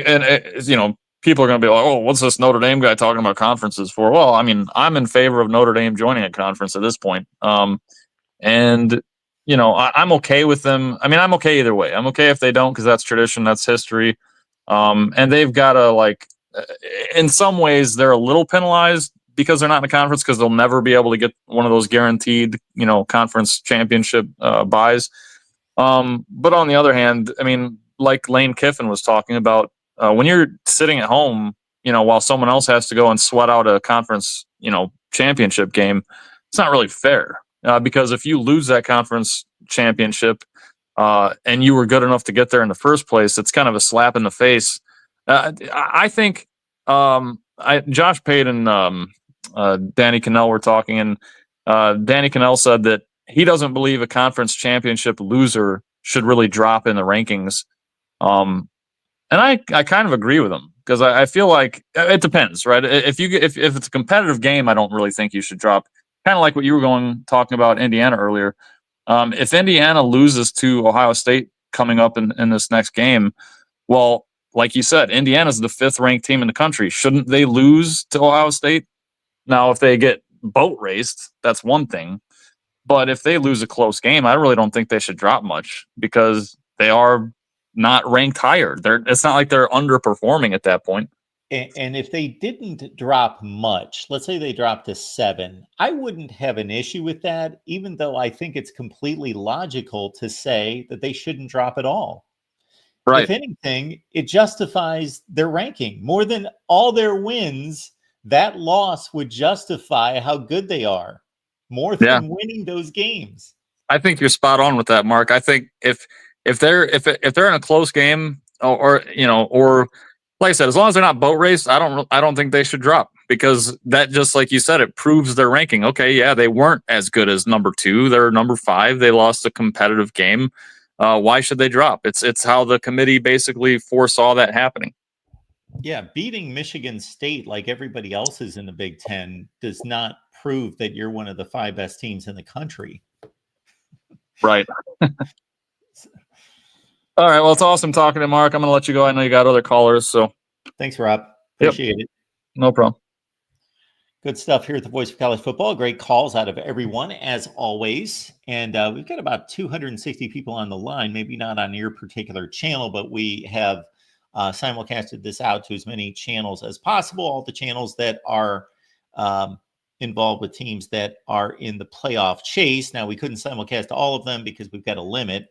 people are going to be like, oh, what's this Notre Dame guy talking about conferences for? Well, I mean, I'm in favor of Notre Dame joining a conference at this point. And, you know, I'm okay with them. I mean, I'm okay either way. I'm okay if they don't, because that's tradition, that's history. And they've got to, like, in some ways, they're a little penalized because they're not in a conference, because they'll never be able to get one of those guaranteed, you know, conference championship buys. But on the other hand, I mean, like Lane Kiffin was talking about, when you're sitting at home, you know, while someone else has to go and sweat out a conference, you know, championship game, it's not really fair. Because if you lose that conference championship, and you were good enough to get there in the first place, it's kind of a slap in the face. I think Josh Pate and Danny Cannell were talking, and Danny Cannell said that he doesn't believe a conference championship loser should really drop in the rankings. And I kind of agree with him, because I feel like it depends, right? If it's a competitive game, I don't really think you should drop. Kind of like what you were talking about Indiana earlier. If Indiana loses to Ohio State coming up in this next game, well, like you said, Indiana's the 5th ranked team in the country. Shouldn't they lose to Ohio State? Now, if they get boat raced, that's one thing. But if they lose a close game, I really don't think they should drop much, because they are not ranked higher. It's not like they're underperforming at that point. And if they didn't drop much, let's say they dropped to 7, I wouldn't have an issue with that, even though I think it's completely logical to say that they shouldn't drop at all. Right. If anything, it justifies their ranking more than all their wins. That loss would justify how good they are more than winning those games. I think you're spot on with that, Mark. I think if they're in a close game, or you know, or like I said, as long as they're not boat raced, I don't think they should drop, because that, just like you said, it proves their ranking. Okay, yeah, they weren't as good as number 2. They're number 5. They lost a competitive game. Why should they drop? It's how the committee basically foresaw that happening. Yeah, beating Michigan State like everybody else is in the Big Ten does not prove that you're one of the 5 best teams in the country. Right. All right. Well, it's awesome talking to Mark. I'm going to let you go. I know you got other callers. So thanks, Rob. Appreciate it. No problem. Good stuff here at the Voice of College Football. Great calls out of everyone, as always. And we've got about 260 people on the line, maybe not on your particular channel, but we have simulcasted this out to as many channels as possible, all the channels that are involved with teams that are in the playoff chase. Now, we couldn't simulcast all of them because we've got a limit,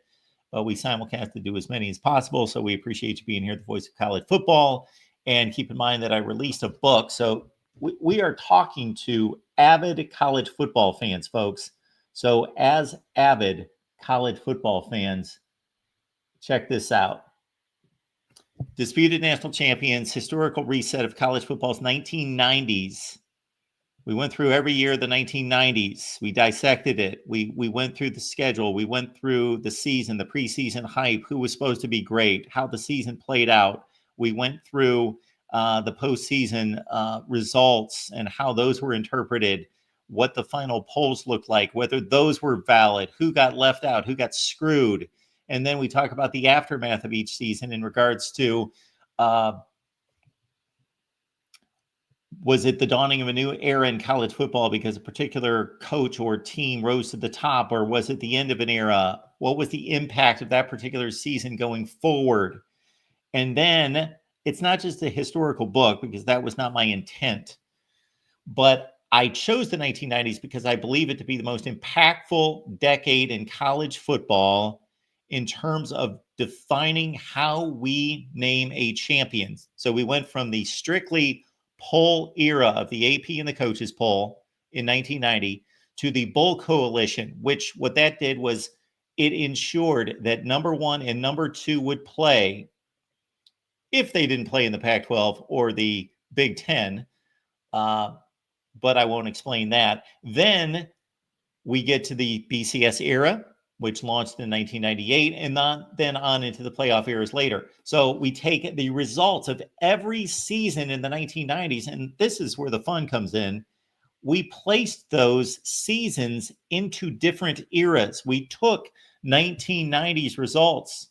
but we simulcast to do as many as possible. So we appreciate you being here at the Voice of College Football. And keep in mind that I released a book. So we are talking to avid college football fans, folks. So as avid college football fans, check this out. Disputed National Champions, Historical Reset of College Football's 1990s. We went through every year of the 1990s. We dissected it. We went through the schedule. We went through the season, the preseason hype, who was supposed to be great, how the season played out. We went through the postseason results and how those were interpreted, what the final polls looked like, whether those were valid, who got left out, who got screwed. And then we talk about the aftermath of each season in regards to was it the dawning of a new era in college football because a particular coach or team rose to the top, or was it the end of an era? What was the impact of that particular season going forward? And then it's not just a historical book, because that was not my intent, but I chose the 1990s because I believe it to be the most impactful decade in college football in terms of defining how we name a champion. So we went from the strictly poll era of the AP and the coaches poll in 1990 to the Bowl Coalition, which what that did was it ensured that number 1 and number 2 would play if they didn't play in the Pac-12 or the Big Ten. But I won't explain that. Then we get to the BCS era, which launched in 1998, and then on into the playoff eras later. So we take the results of every season in the 1990s, and this is where the fun comes in. We placed those seasons into different eras. We took 1990s results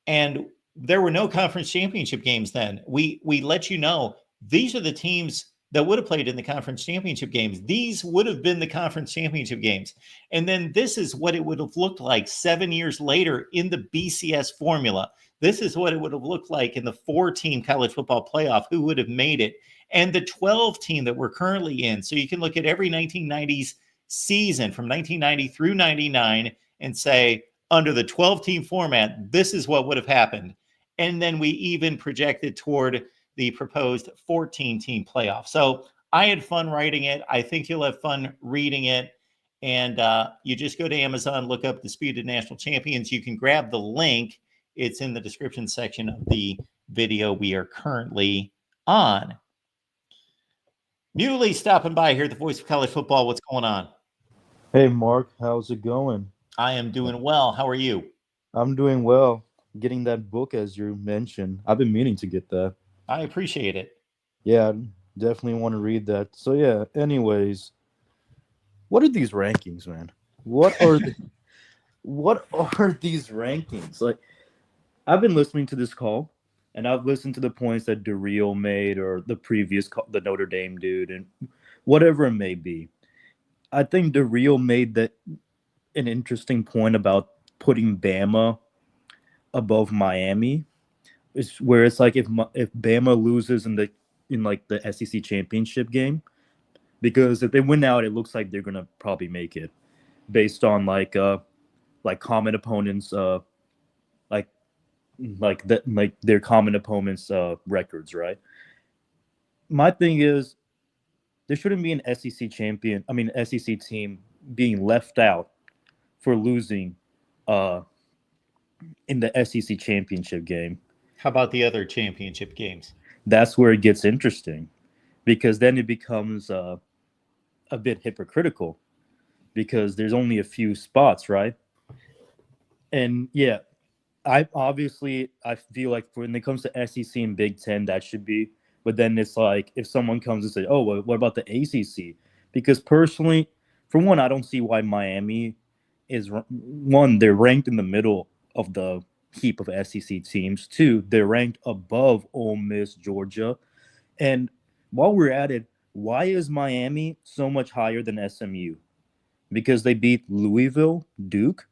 and there were no conference championship games then. We let you know these are the teams that would have played in the conference championship games. These would have been the conference championship games. And then this is what it would have looked like 7 years later in the BCS formula. This is what it would have looked like in the 4-team college football playoff, who would have made it, and the 12 team that we're currently in. So you can look at every 1990s season from 1990 through 99 and say, under the 12-team format, this is what would have happened. And then we even projected toward the proposed 14-team playoff. So I had fun writing it. I think you'll have fun reading it. And you just go to Amazon, look up Disputed National Champions. You can grab the link. It's in the description section of the video we are currently on. Muley stopping by here, the voice of college football. What's going on? Hey, Mark, how's it going? I am doing well. How are you? I'm doing well. Getting that book, as you mentioned. I've been meaning to get that. I appreciate it. Yeah, I definitely want to read that. So, yeah, anyways, what are these rankings, man? What are these rankings? Like, I've been listening to this call, and I've listened to the points that DeRio made or the previous call, the Notre Dame dude, and whatever it may be. I think DeRio made an interesting point about putting Bama above Miami. It's where it's like if Bama loses in the SEC championship game, because if they win out, it looks like they're gonna probably make it based on like common opponents their common opponents records, right? My thing is there shouldn't be an SEC team being left out for losing in the SEC championship game. How about the other championship games? That's where it gets interesting, because then it becomes a bit hypocritical, because there's only a few spots, right? And yeah, I feel like when it comes to SEC and Big Ten, that should be. But then it's like if someone comes and says, "Oh, well, what about the ACC?" Because personally, for one, I don't see why Miami is one. They're ranked in the middle of the heap of SEC teams. Two, they're ranked above Ole Miss, Georgia. And while we're at it, why is Miami so much higher than SMU? Because they beat Louisville, Duke.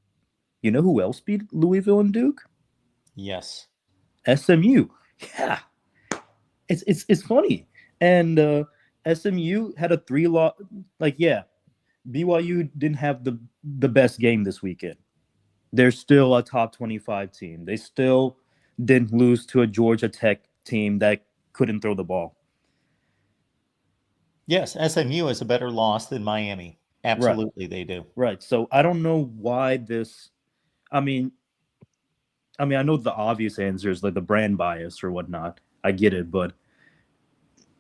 You know who else beat Louisville and Duke? Yes. SMU. Yeah. It's funny. And SMU had a 3-loss. BYU didn't have the best game this weekend. They're still a top 25 team. They still didn't lose to a Georgia Tech team that couldn't throw the ball. Yes, SMU is a better loss than Miami. Absolutely, They do. Right. So I don't know why this. I mean, I know the obvious answer is like the brand bias or whatnot. I get it, but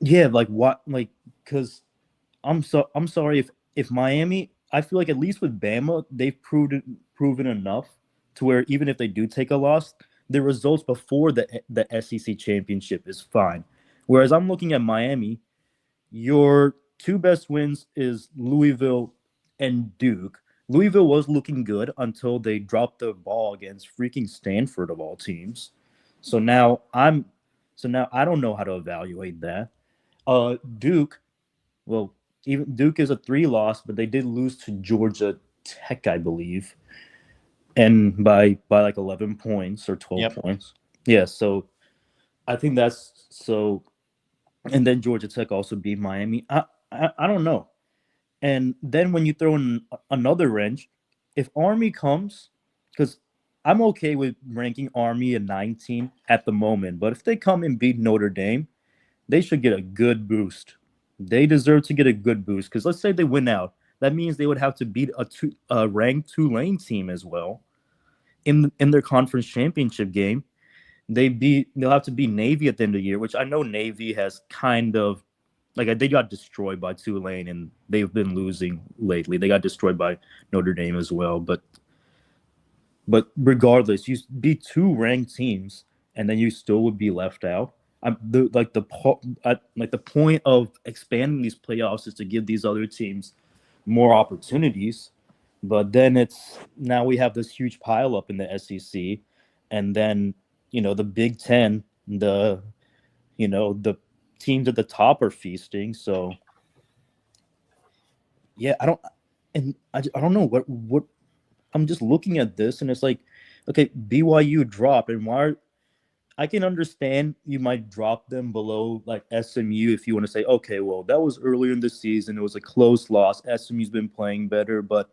yeah, like what? Like, because I'm sorry if Miami. I feel like at least with Bama, they've proven enough to where even if they do take a loss, the results before the SEC championship is fine. Whereas I'm looking at Miami, your two best wins is Louisville and Duke. Louisville was looking good until they dropped the ball against freaking Stanford of all teams. So now I don't know how to evaluate that. Duke, well, even Duke is a 3-loss, but they did lose to Georgia Tech, I believe, and by like 11 points or 12 points. Yeah, so I think that's so. And then Georgia Tech also beat Miami. I don't know. And then when you throw in another wrench, if Army comes, because I'm okay with ranking Army at 19 at the moment, but if they come and beat Notre Dame, they should get a good boost. They deserve to get a good boost, because let's say they win out. That means they would have to beat a ranked Tulane team as well in their conference championship game. They'll have to beat Navy at the end of the year, which I know Navy has kind of they got destroyed by Tulane, and they've been losing lately. They got destroyed by Notre Dame as well. But regardless, you beat 2 ranked teams, and then you still would be left out. The point of expanding these playoffs is to give these other teams more opportunities. But then now we have this huge pileup in the SEC, and then the Big Ten, the teams at the top are feasting. So yeah, I don't know what I'm just looking at this and it's like, okay, BYU dropped, and I can understand you might drop them below like SMU if you want to say, okay, well, that was earlier in the season. It was a close loss. SMU's been playing better, but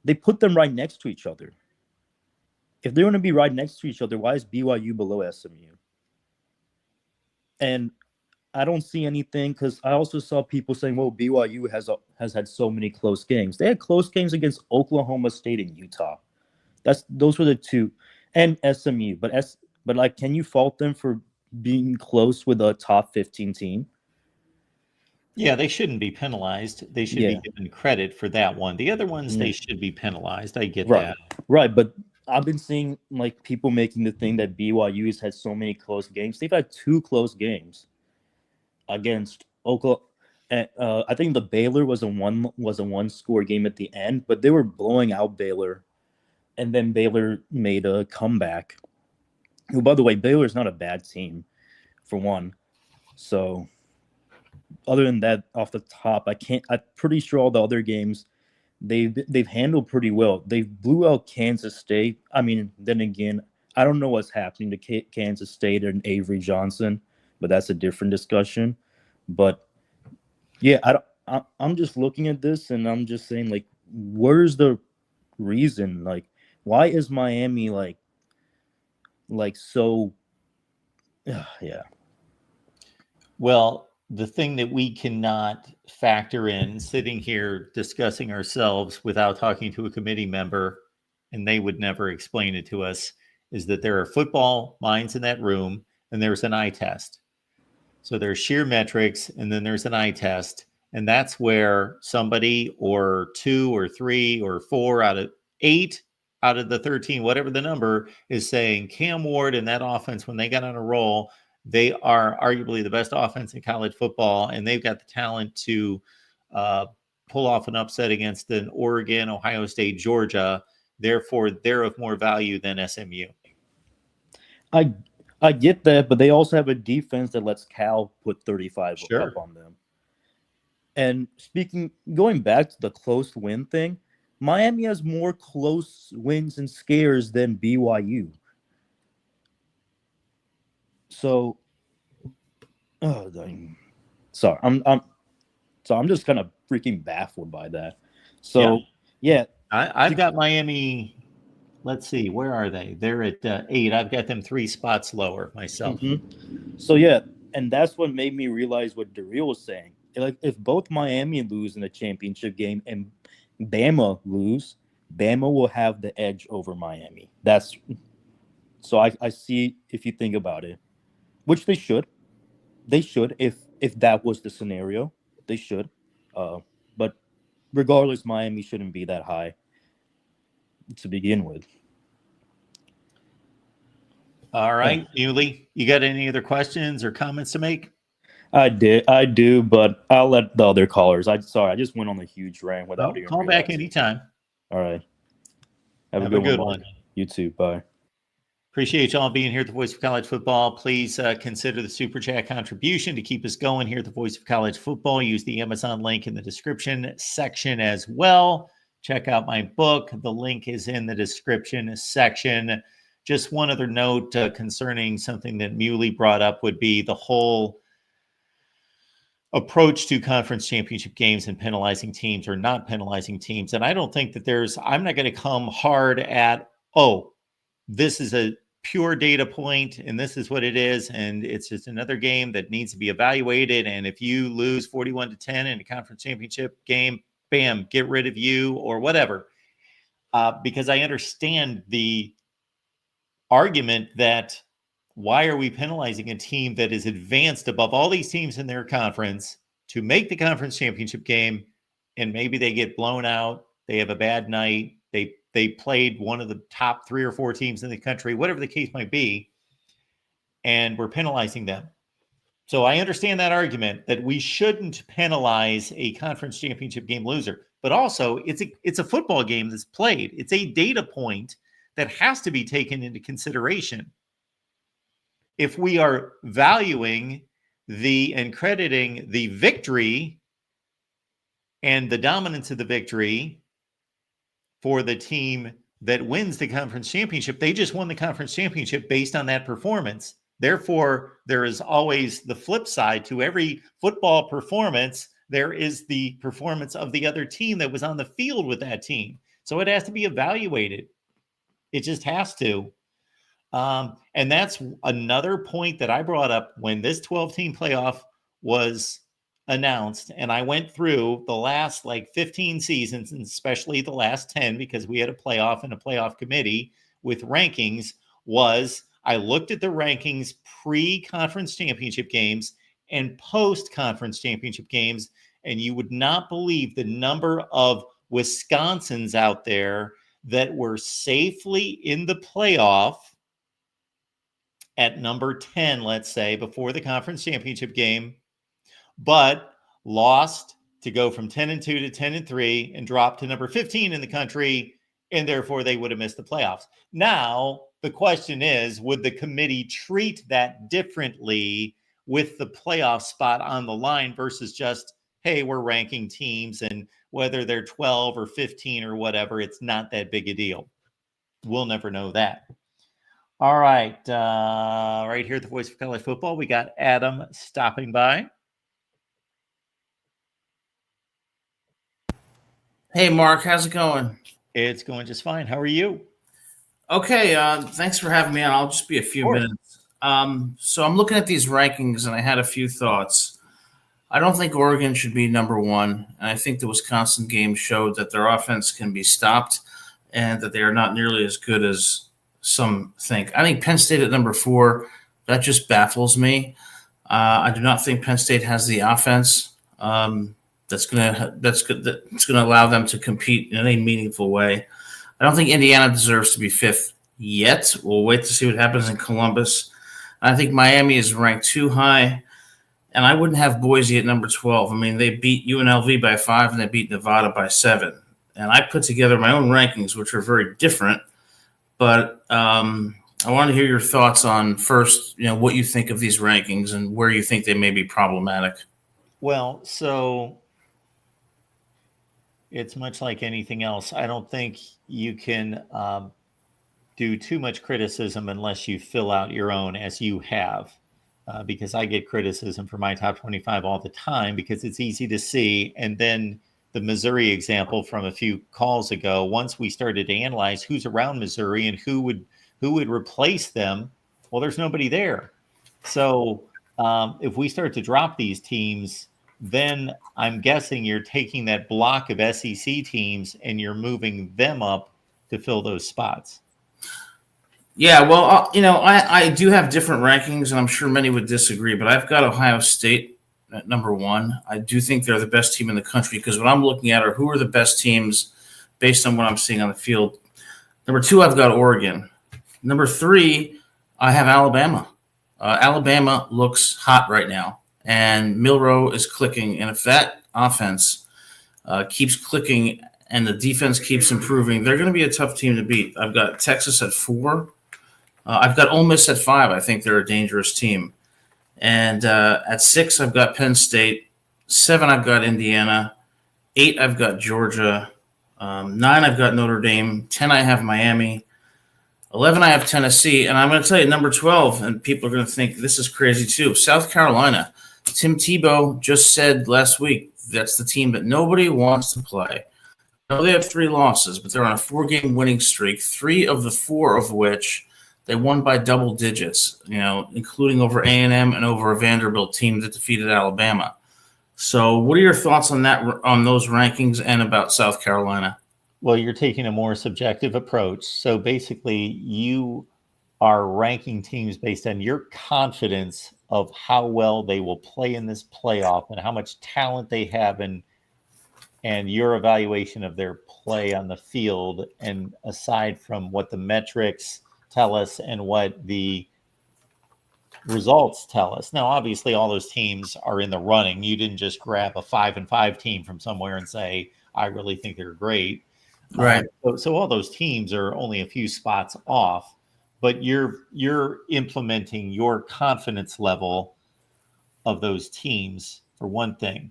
they put them right next to each other. If they're going to be right next to each other, why is BYU below SMU? And I don't see anything because I also saw people saying, well, BYU has had so many close games. They had close games against Oklahoma State and Utah. Those were the two, and SMU. But like, can you fault them for being close with a top 15 team? Yeah, they shouldn't be penalized. They should be given credit for that one. The other ones, they should be penalized. I get that. Right, but I've been seeing like people making the thing that BYU has had so many close games. They've had 2 close games against Oklahoma. I think the Baylor was a one score game at the end, but they were blowing out Baylor, and then Baylor made a comeback. Who, by the way, Baylor is not a bad team, for one. So, other than that, off the top, I'm pretty sure all the other games they've handled pretty well. They blew out Kansas State. I mean, then again, I don't know what's happening to Kansas State and Avery Johnson, but that's a different discussion. But yeah, I'm just looking at this and I'm just saying, like, where's the reason? Like, why is Miami like so? Yeah. Well, the thing that we cannot factor in sitting here discussing ourselves without talking to a committee member, and they would never explain it to us, is that there are football minds in that room and there's an eye test. So there's sheer metrics and then there's an eye test. And that's where somebody or 2 or 3 or 4 out of 8 out of the 13, whatever the number, is saying Cam Ward and that offense, when they got on a roll, they are arguably the best offense in college football, and they've got the talent to pull off an upset against an Oregon, Ohio State, Georgia. Therefore, they're of more value than SMU. I get that, but they also have a defense that lets Cal put 35 up on them. And going back to the close win thing, Miami has more close wins and scares than BYU. So, sorry, I'm just kind of freaking baffled by that. So, yeah, I've got Miami. Let's see, where are they? They're at 8. I've got them 3 spots lower myself. Mm-hmm. So yeah, and that's what made me realize what Daryl was saying. Like, if both Miami lose in the championship game and Bama lose, Bama will have the edge over Miami. So I see, if you think about it, which they should. They should, if that was the scenario, they should. But regardless, Miami shouldn't be that high to begin with. All right, Muley, you got any other questions or comments to make? I do, but I'll let the other callers. I just went on a huge rant without even call back anytime. All right. Have a good one. You too. Bye. Appreciate y'all being here at the Voice of College Football. Please consider the Super Chat contribution to keep us going here at the Voice of College Football. Use the Amazon link in the description section as well. Check out my book. The link is in the description section. Just one other note concerning something that Muley brought up would be the whole approach to conference championship games and penalizing teams or not penalizing teams. And I don't think that I'm not going to come hard at, this is a pure data point and this is what it is. And it's just another game that needs to be evaluated. And if you lose 41-10 in a conference championship game, bam, get rid of you or whatever. Because I understand the argument that why are we penalizing a team that is advanced above all these teams in their conference to make the conference championship game, and maybe they get blown out, they have a bad night, they played one of the top 3 or 4 teams in the country, whatever the case might be, and we're penalizing them. So I understand that argument that we shouldn't penalize a conference championship game loser, but also it's a football game that's played. It's a data point that has to be taken into consideration. If we are valuing and crediting the victory and the dominance of the victory for the team that wins the conference championship, they just won the conference championship based on that performance. Therefore, there is always the flip side to every football performance. There is the performance of the other team that was on the field with that team. So it has to be evaluated. It just has to. And that's another point that I brought up when this 12-team playoff was announced. And I went through the last 15 seasons, and especially the last 10, because we had a playoff and a playoff committee with rankings. I looked at the rankings pre-conference championship games and post-conference championship games, and you would not believe the number of Wisconsins out there that were safely in the playoff at number 10, let's say, before the conference championship game, but lost to go from 10-2 to 10-3 and drop to number 15 in the country, and therefore they would have missed the playoffs. Now, the question is, would the committee treat that differently with the playoff spot on the line versus just, hey, we're ranking teams, and whether they're 12 or 15 or whatever, it's not that big a deal. We'll never know that. All right. Right here at the Voice of College Football, we got Adam stopping by. Hey, Mark, how's it going? It's going just fine. How are you? Okay, thanks for having me on. I'll just be a few minutes. So I'm looking at these rankings, and I had a few thoughts. I don't think Oregon should be number one, and I think the Wisconsin game showed that their offense can be stopped and that they are not nearly as good as some think. I think Penn State at number 4, that just baffles me. I do not think Penn State has the offense that's going to allow them to compete in any meaningful way. I don't think Indiana deserves to be 5th yet. We'll wait to see what happens in Columbus. I think Miami is ranked too high, and I wouldn't have Boise at number 12. I mean, they beat UNLV by 5 and they beat Nevada by 7. And I put together my own rankings, which are very different. But I want to hear your thoughts on first, what you think of these rankings and where you think they may be problematic. Well, so it's much like anything else. I don't think you can do too much criticism unless you fill out your own, as you have, because I get criticism for my top 25 all the time because it's easy to see. And then the Missouri example from a few calls ago, once we started to analyze who's around Missouri and who would replace them, well, there's nobody there. So if we start to drop these teams, then I'm guessing you're taking that block of SEC teams and you're moving them up to fill those spots. Yeah, well, I do have different rankings, and I'm sure many would disagree, but I've got Ohio State at number 1. I do think they're the best team in the country because what I'm looking at are who are the best teams based on what I'm seeing on the field. Number 2, I've got Oregon. Number 3, I have Alabama. Alabama looks hot right now, and Milroe is clicking. And if that offense keeps clicking and the defense keeps improving, they're going to be a tough team to beat. I've got Texas at 4. I've got Ole Miss at 5. I think they're a dangerous team. And at 6, I've got Penn State. 7, I've got Indiana. 8, I've got Georgia. 9, I've got Notre Dame. 10, I have Miami. 11, I have Tennessee. And I'm going to tell you, number 12, and people are going to think this is crazy too, South Carolina. Tim Tebow just said last week that's the team that nobody wants to play. I know they have 3 losses, but they're on a 4-game winning streak, 3 of the 4 of which they won by double digits, including over A&M and over a Vanderbilt team that defeated Alabama. So what are your thoughts on that, on those rankings and about South Carolina? Well, you're taking a more subjective approach. So basically, you are ranking teams based on your confidence of how well they will play in this playoff and how much talent they have and your evaluation of their play on the field. And aside from what the metrics tell us and what the results tell us. Now, obviously, all those teams are in the running. You didn't just grab a 5-5 team from somewhere and say, I really think they're great. Right. So all those teams are only a few spots off, but you're implementing your confidence level of those teams for one thing.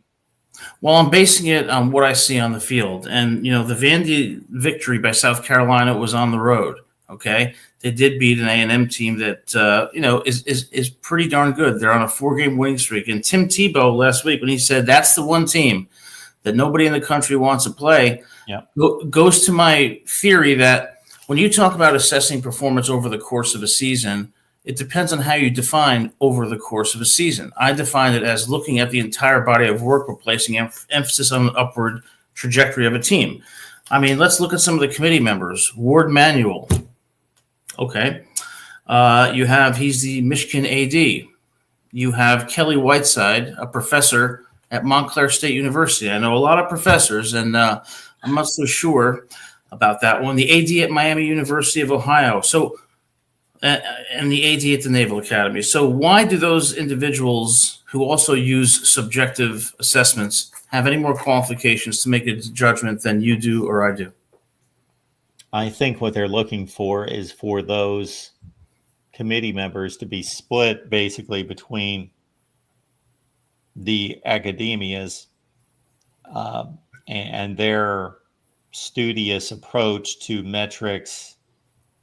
Well, I'm basing it on what I see on the field. And, the Vandy victory by South Carolina was on the road. Okay. They did beat an A&M team that, is pretty darn good. They're on a 4-game winning streak. And Tim Tebow last week, when he said that's the one team that nobody in the country wants to play, goes to my theory that when you talk about assessing performance over the course of a season, it depends on how you define over the course of a season. I define it as looking at the entire body of work, we're placing emphasis on the upward trajectory of a team. I mean, let's look at some of the committee members. Ward Manuel. Okay. He's the Michigan AD. You have Kelly Whiteside, a professor at Montclair State University. I know a lot of professors, and I'm not so sure about that one. The AD at Miami University of Ohio. So, and the AD at the Naval Academy. So why do those individuals who also use subjective assessments have any more qualifications to make a judgment than you do or I do? I think what they're looking for is for those committee members to be split basically between the academias and their studious approach to metrics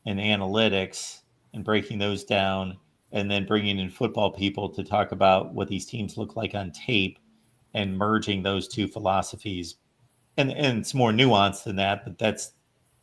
and analytics and breaking those down, and then bringing in football people to talk about what these teams look like on tape and merging those two philosophies. And it's more nuanced than that, but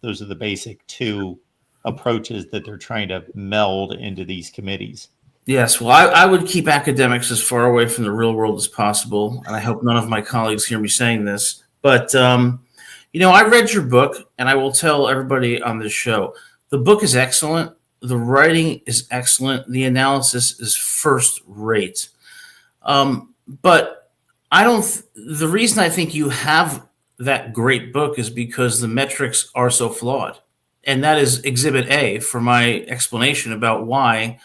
those are the basic two approaches that they're trying to meld into these committees. Yes, well, I would keep academics as far away from the real world as possible, and I hope none of my colleagues hear me saying this. But, I read your book, and I will tell everybody on this show, the book is excellent. The writing is excellent. The analysis is first rate. But the reason I think you have that great book is because the metrics are so flawed. And that is Exhibit A for my explanation about why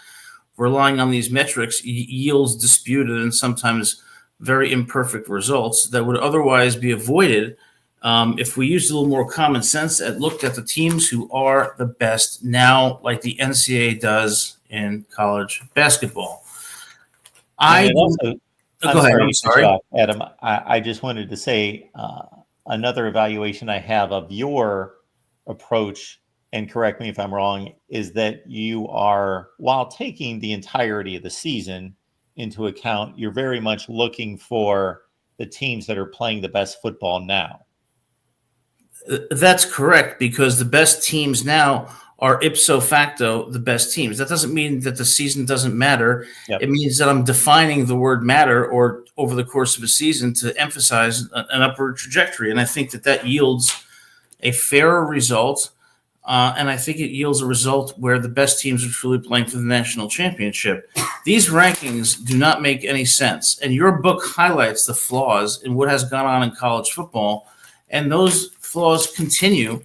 relying on these metrics yields disputed and sometimes very imperfect results that would otherwise be avoided if we used a little more common sense and looked at the teams who are the best now, like the NCAA does in college basketball. I'm sorry, Adam. I just wanted to say another evaluation I have of your approach, and correct me if I'm wrong, is that you are, while taking the entirety of the season into account, you're very much looking for the teams that are playing the best football now. That's correct, because the best teams now are ipso facto the best teams. That doesn't mean that the season doesn't matter. Yep. It means that I'm defining the word matter or over the course of a season to emphasize an upward trajectory. And I think that yields a fairer result. And I think it yields a result where the best teams are truly playing for the national championship. These rankings do not make any sense. And your book highlights the flaws in what has gone on in college football. And those flaws continue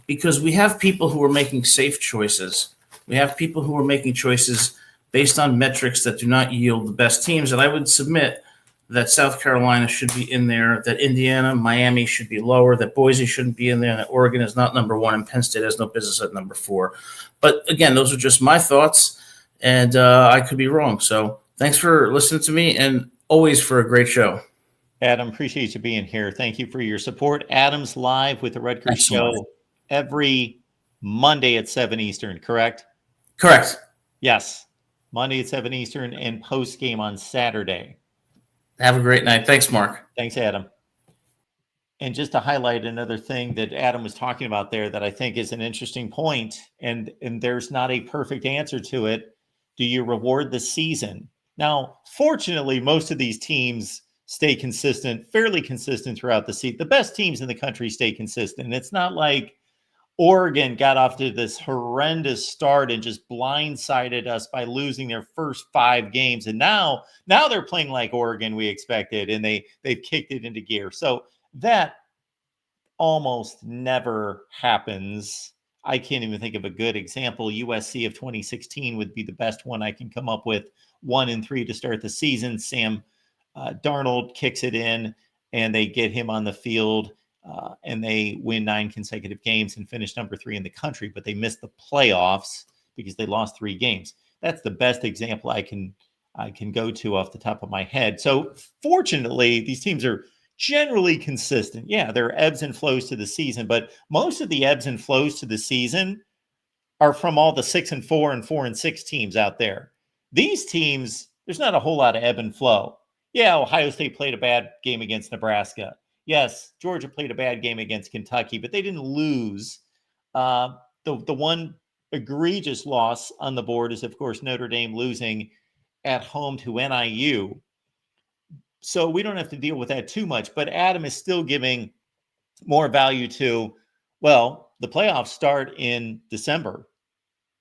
because we have people who are making safe choices. We have people who are making choices based on metrics that do not yield the best teams. And I would submit that South Carolina should be in there, that Indiana, Miami should be lower, that Boise shouldn't be in there, and that Oregon is not number 1, and Penn State has no business at number 4. But again, those are just my thoughts, and I could be wrong. So thanks for listening to me, and always for a great show. Adam, appreciate you being here. Thank you for your support. Adam's live with the Rutgers Show every Monday at 7 Eastern, correct? Correct. Yes. Monday at 7 Eastern and post game on Saturday. Have a great night. Thanks, Mark. Thanks, Adam. And just to highlight another thing that Adam was talking about there that I think is an interesting point, and there's not a perfect answer to it. Do you reward the season? Now, fortunately, most of these teams stay consistent, fairly consistent throughout the season. The best teams in the country stay consistent. It's not like Oregon got off to this horrendous start and just blindsided us by losing their first 5 games. And now they're playing like Oregon we expected, and they've kicked it into gear. So that almost never happens. I can't even think of a good example. USC of 2016 would be the best one I can come up with. 1-3 to start the season. Sam Darnold kicks it in, and they get him on the field and they win 9 consecutive games and finish number 3 in the country, but they missed the playoffs because they lost 3 games. That's the best example I can go to off the top of my head. So fortunately, these teams are generally consistent. Yeah, there are ebbs and flows to the season, but most of the ebbs and flows to the season are from all the 6-4 and 4-6 teams out there. These teams, there's not a whole lot of ebb and flow. Yeah, Ohio State played a bad game against Nebraska. Yes, Georgia played a bad game against Kentucky, but they didn't lose. The one egregious loss on the board is, of course, Notre Dame losing at home to NIU. So we don't have to deal with that too much. But Adam is still giving more value to, well, the playoffs start in December.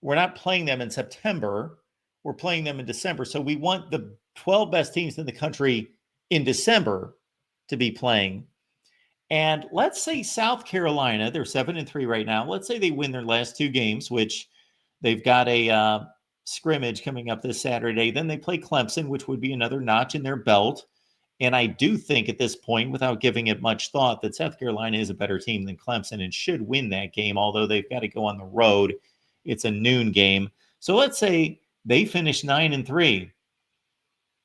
We're not playing them in September. We're playing them in December. So we want the 12 best teams in the country in December to be playing. And let's say South Carolina, they're 7-3 right now. Let's say they win their last 2 games, which they've got a scrimmage coming up this Saturday. Then they play Clemson, which would be another notch in their belt. And I do think at this point, without giving it much thought, that South Carolina is a better team than Clemson and should win that game, although they've got to go on the road. It's a noon game. So let's say they finish 9-3.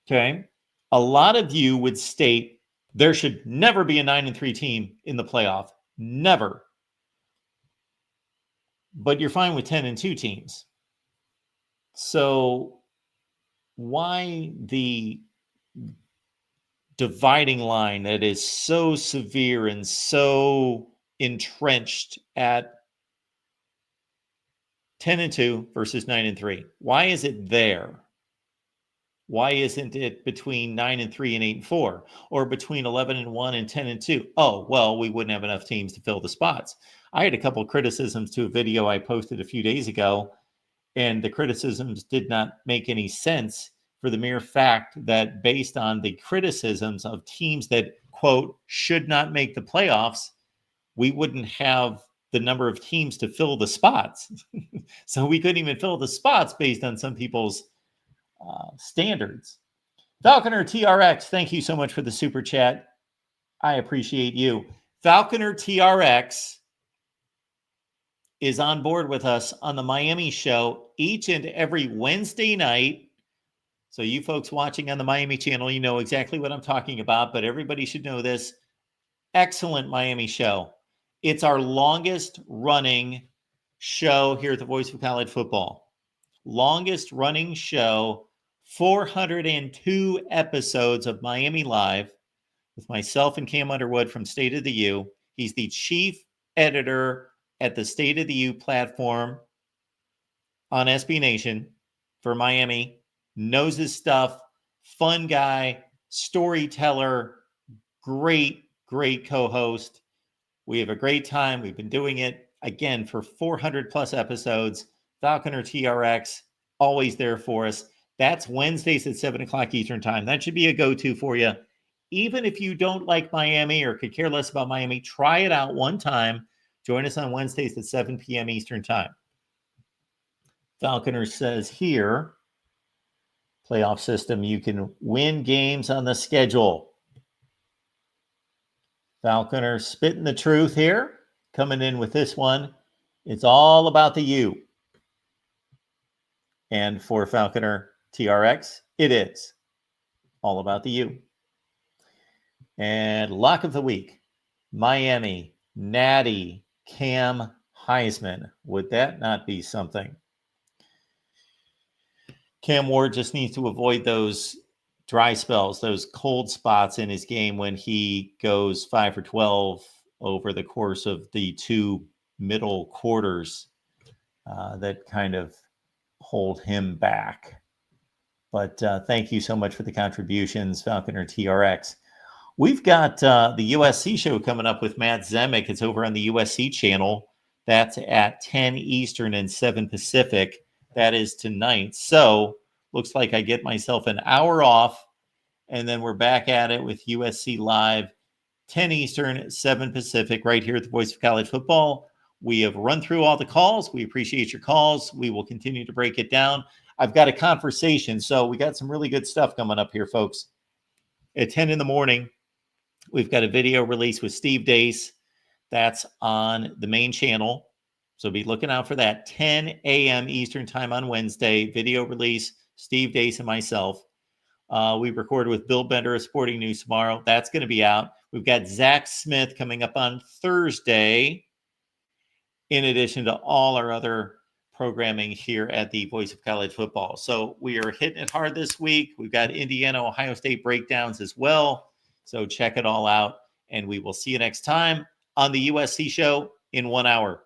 Okay. A lot of you would state there should never be a 9-3 team in the playoff. Never. But you're fine with 10-2 teams. So why the dividing line that is so severe and so entrenched at 10-2 versus 9-3? Why is it there? Why isn't it between 9-3 and 8-4, or between 11-1 and 10-2? Oh, well, we wouldn't have enough teams to fill the spots. I had a couple of criticisms to a video I posted a few days ago, and the criticisms did not make any sense for the mere fact that based on the criticisms of teams that, quote, should not make the playoffs, we wouldn't have the number of teams to fill the spots. So we couldn't even fill the spots based on some people's standards. Falconer TRX, thank you so much for the super chat. I appreciate you. Falconer TRX is on board with us on the Miami show each and every Wednesday night. So you folks watching on the Miami channel, you know exactly what I'm talking about, but everybody should know this. Excellent Miami show. It's our longest running show here at the Voice of College Football. Longest running show, 402 episodes of Miami Live with myself and Cam Underwood from State of the U. He's the chief editor at the State of the U platform on SB Nation for Miami. Knows his stuff, fun guy, storyteller, great co-host. We have a great time. We've been doing it again for 400 plus episodes. Falconer TRX, always there for us. That's Wednesdays at 7 o'clock Eastern time. That should be a go-to for you. Even if you don't like Miami or could care less about Miami, try it out one time. Join us on Wednesdays at 7 p.m. Eastern time. Falconer says here, playoff system, you can win games on the schedule. Falconer spitting the truth here, coming in with this one. It's all about the U. And for Falconer TRX, it is all about the U. And lock of the week, Miami, Natty, Cam Heisman. Would that not be something? Cam Ward just needs to avoid those dry spells, those cold spots in his game when he goes 5 for 12 over the course of the 2 middle quarters that kind of hold him back. But thank you so much for the contributions, Falconer TRX. We've got the USC show coming up with Matt Zemek. It's over on the USC channel. That's at 10 Eastern and 7 Pacific. That is tonight. So looks like I get myself an hour off, and then we're back at it with USC Live, 10 Eastern, 7 Pacific, right here at the Voice of College Football. We have run through all the calls. We appreciate your calls. We will continue to break it down. I've got a conversation, so we got some really good stuff coming up here, folks. At 10 in the morning, we've got a video release with Steve Dace That's on the main channel. So be looking out for that. 10 a.m. Eastern time on Wednesday. Video release, Steve Dace and myself. We recorded with Bill Bender of Sporting News tomorrow. That's going to be out. We've got Zach Smith coming up on Thursday, in addition to all our other programming here at the Voice of College Football. So we are hitting it hard this week. We've got Indiana, Ohio State breakdowns as well. So check it all out. And we will see you next time on the USC show in 1 hour.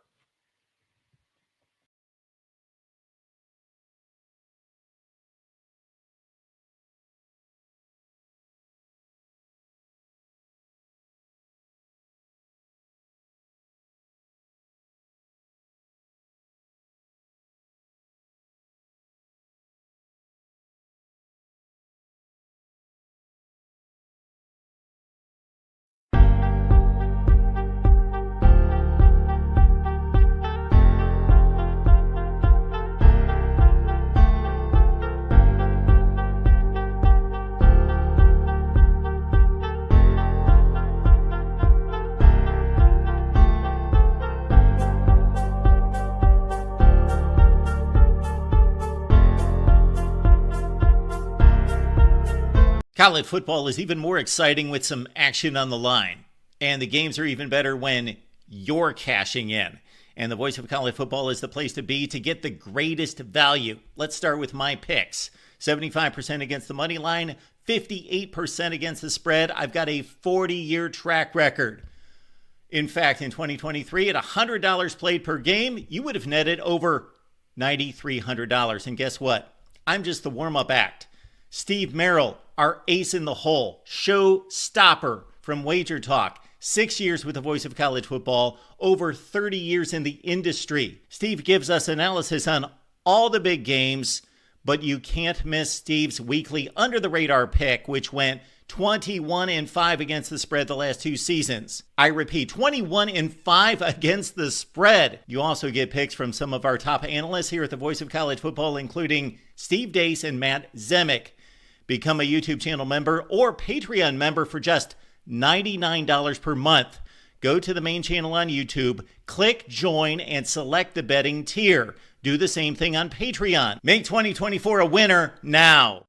College football is even more exciting with some action on the line. And the games are even better when you're cashing in. And the Voice of College Football is the place to be to get the greatest value. Let's start with my picks. 75% against the money line, 58% against the spread. I've got a 40-year track record. In fact, in 2023, at $100 played per game, you would have netted over $9,300. And guess what? I'm just the warm-up act. Steve Merrill, our ace in the hole, show stopper from Wager Talk. 6 years with the Voice of College Football, over 30 years in the industry. Steve gives us analysis on all the big games, but you can't miss Steve's weekly under-the-radar pick, which went 21-5 against the spread the last 2 seasons. I repeat, 21-5 against the spread. You also get picks from some of our top analysts here at the Voice of College Football, including Steve Dace and Matt Zemek. Become a YouTube channel member or Patreon member for just $99 per month. Go to the main channel on YouTube, click join, and select the betting tier. Do the same thing on Patreon. Make 2024 a winner now.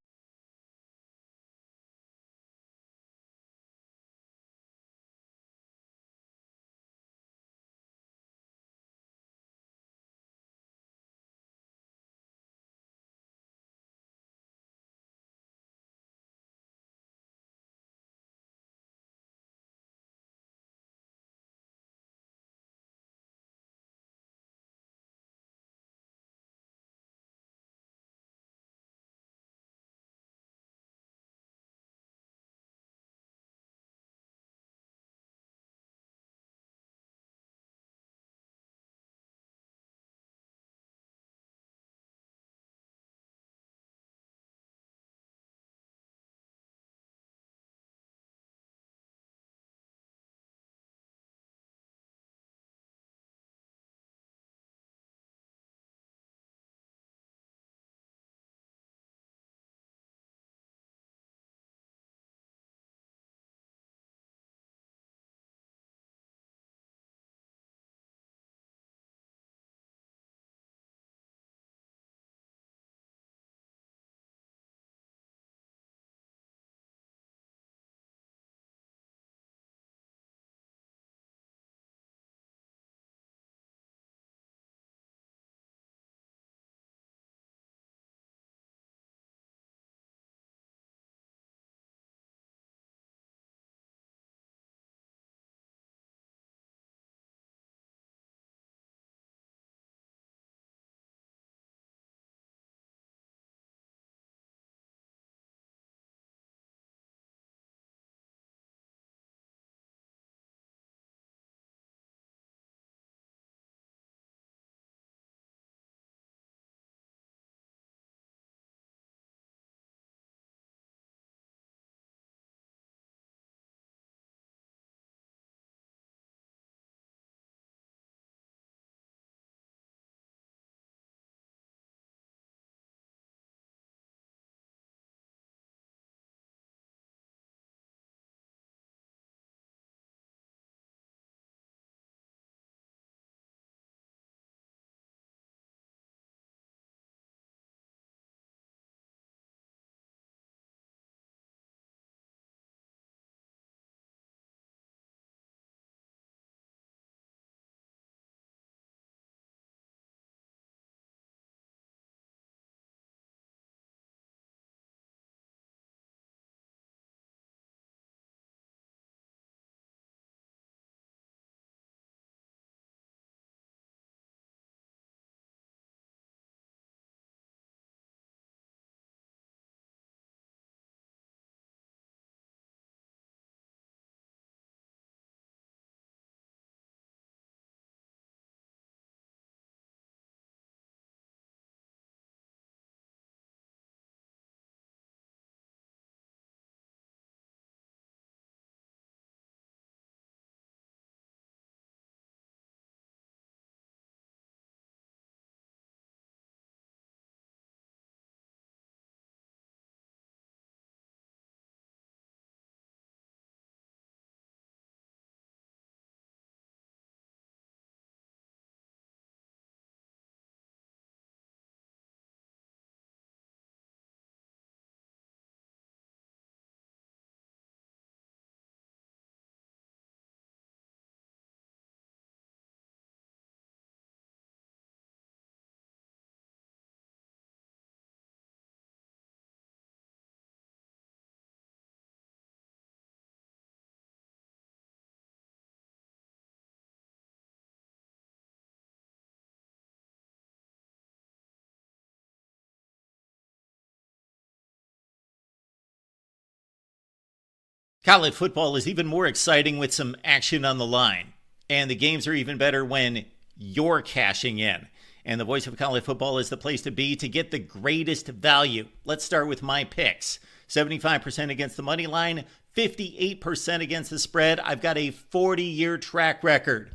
College football is even more exciting with some action on the line. And the games are even better when you're cashing in. And the Voice of College Football is the place to be to get the greatest value. Let's start with my picks. 75% against the money line, 58% against the spread. I've got a 40-year track record.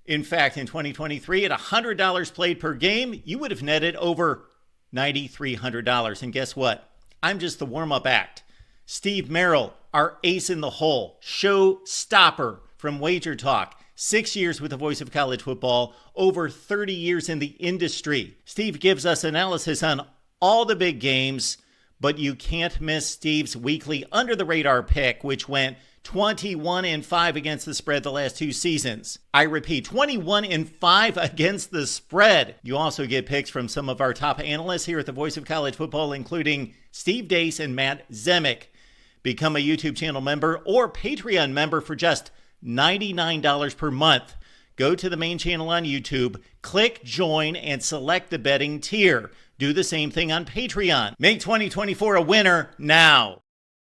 In fact, in 2023, at $100 played per game, you would have netted over $9,300. And guess what? I'm just the warm-up act. Steve Merrill, our ace in the hole, show stopper from Wager Talk. 6 years with the Voice of College Football, over 30 years in the industry. Steve gives us analysis on all the big games, but you can't miss Steve's weekly under-the-radar pick, which went 21-5 against the spread the last 2 seasons. I repeat, 21-5 against the spread. You also get picks from some of our top analysts here at the Voice of College Football, including Steve Dace and Matt Zemek. Become a YouTube channel member or Patreon member for just $99 per month. Go to the main channel on YouTube, click join, and select the betting tier. Do the same thing on Patreon. Make 2024 a winner now.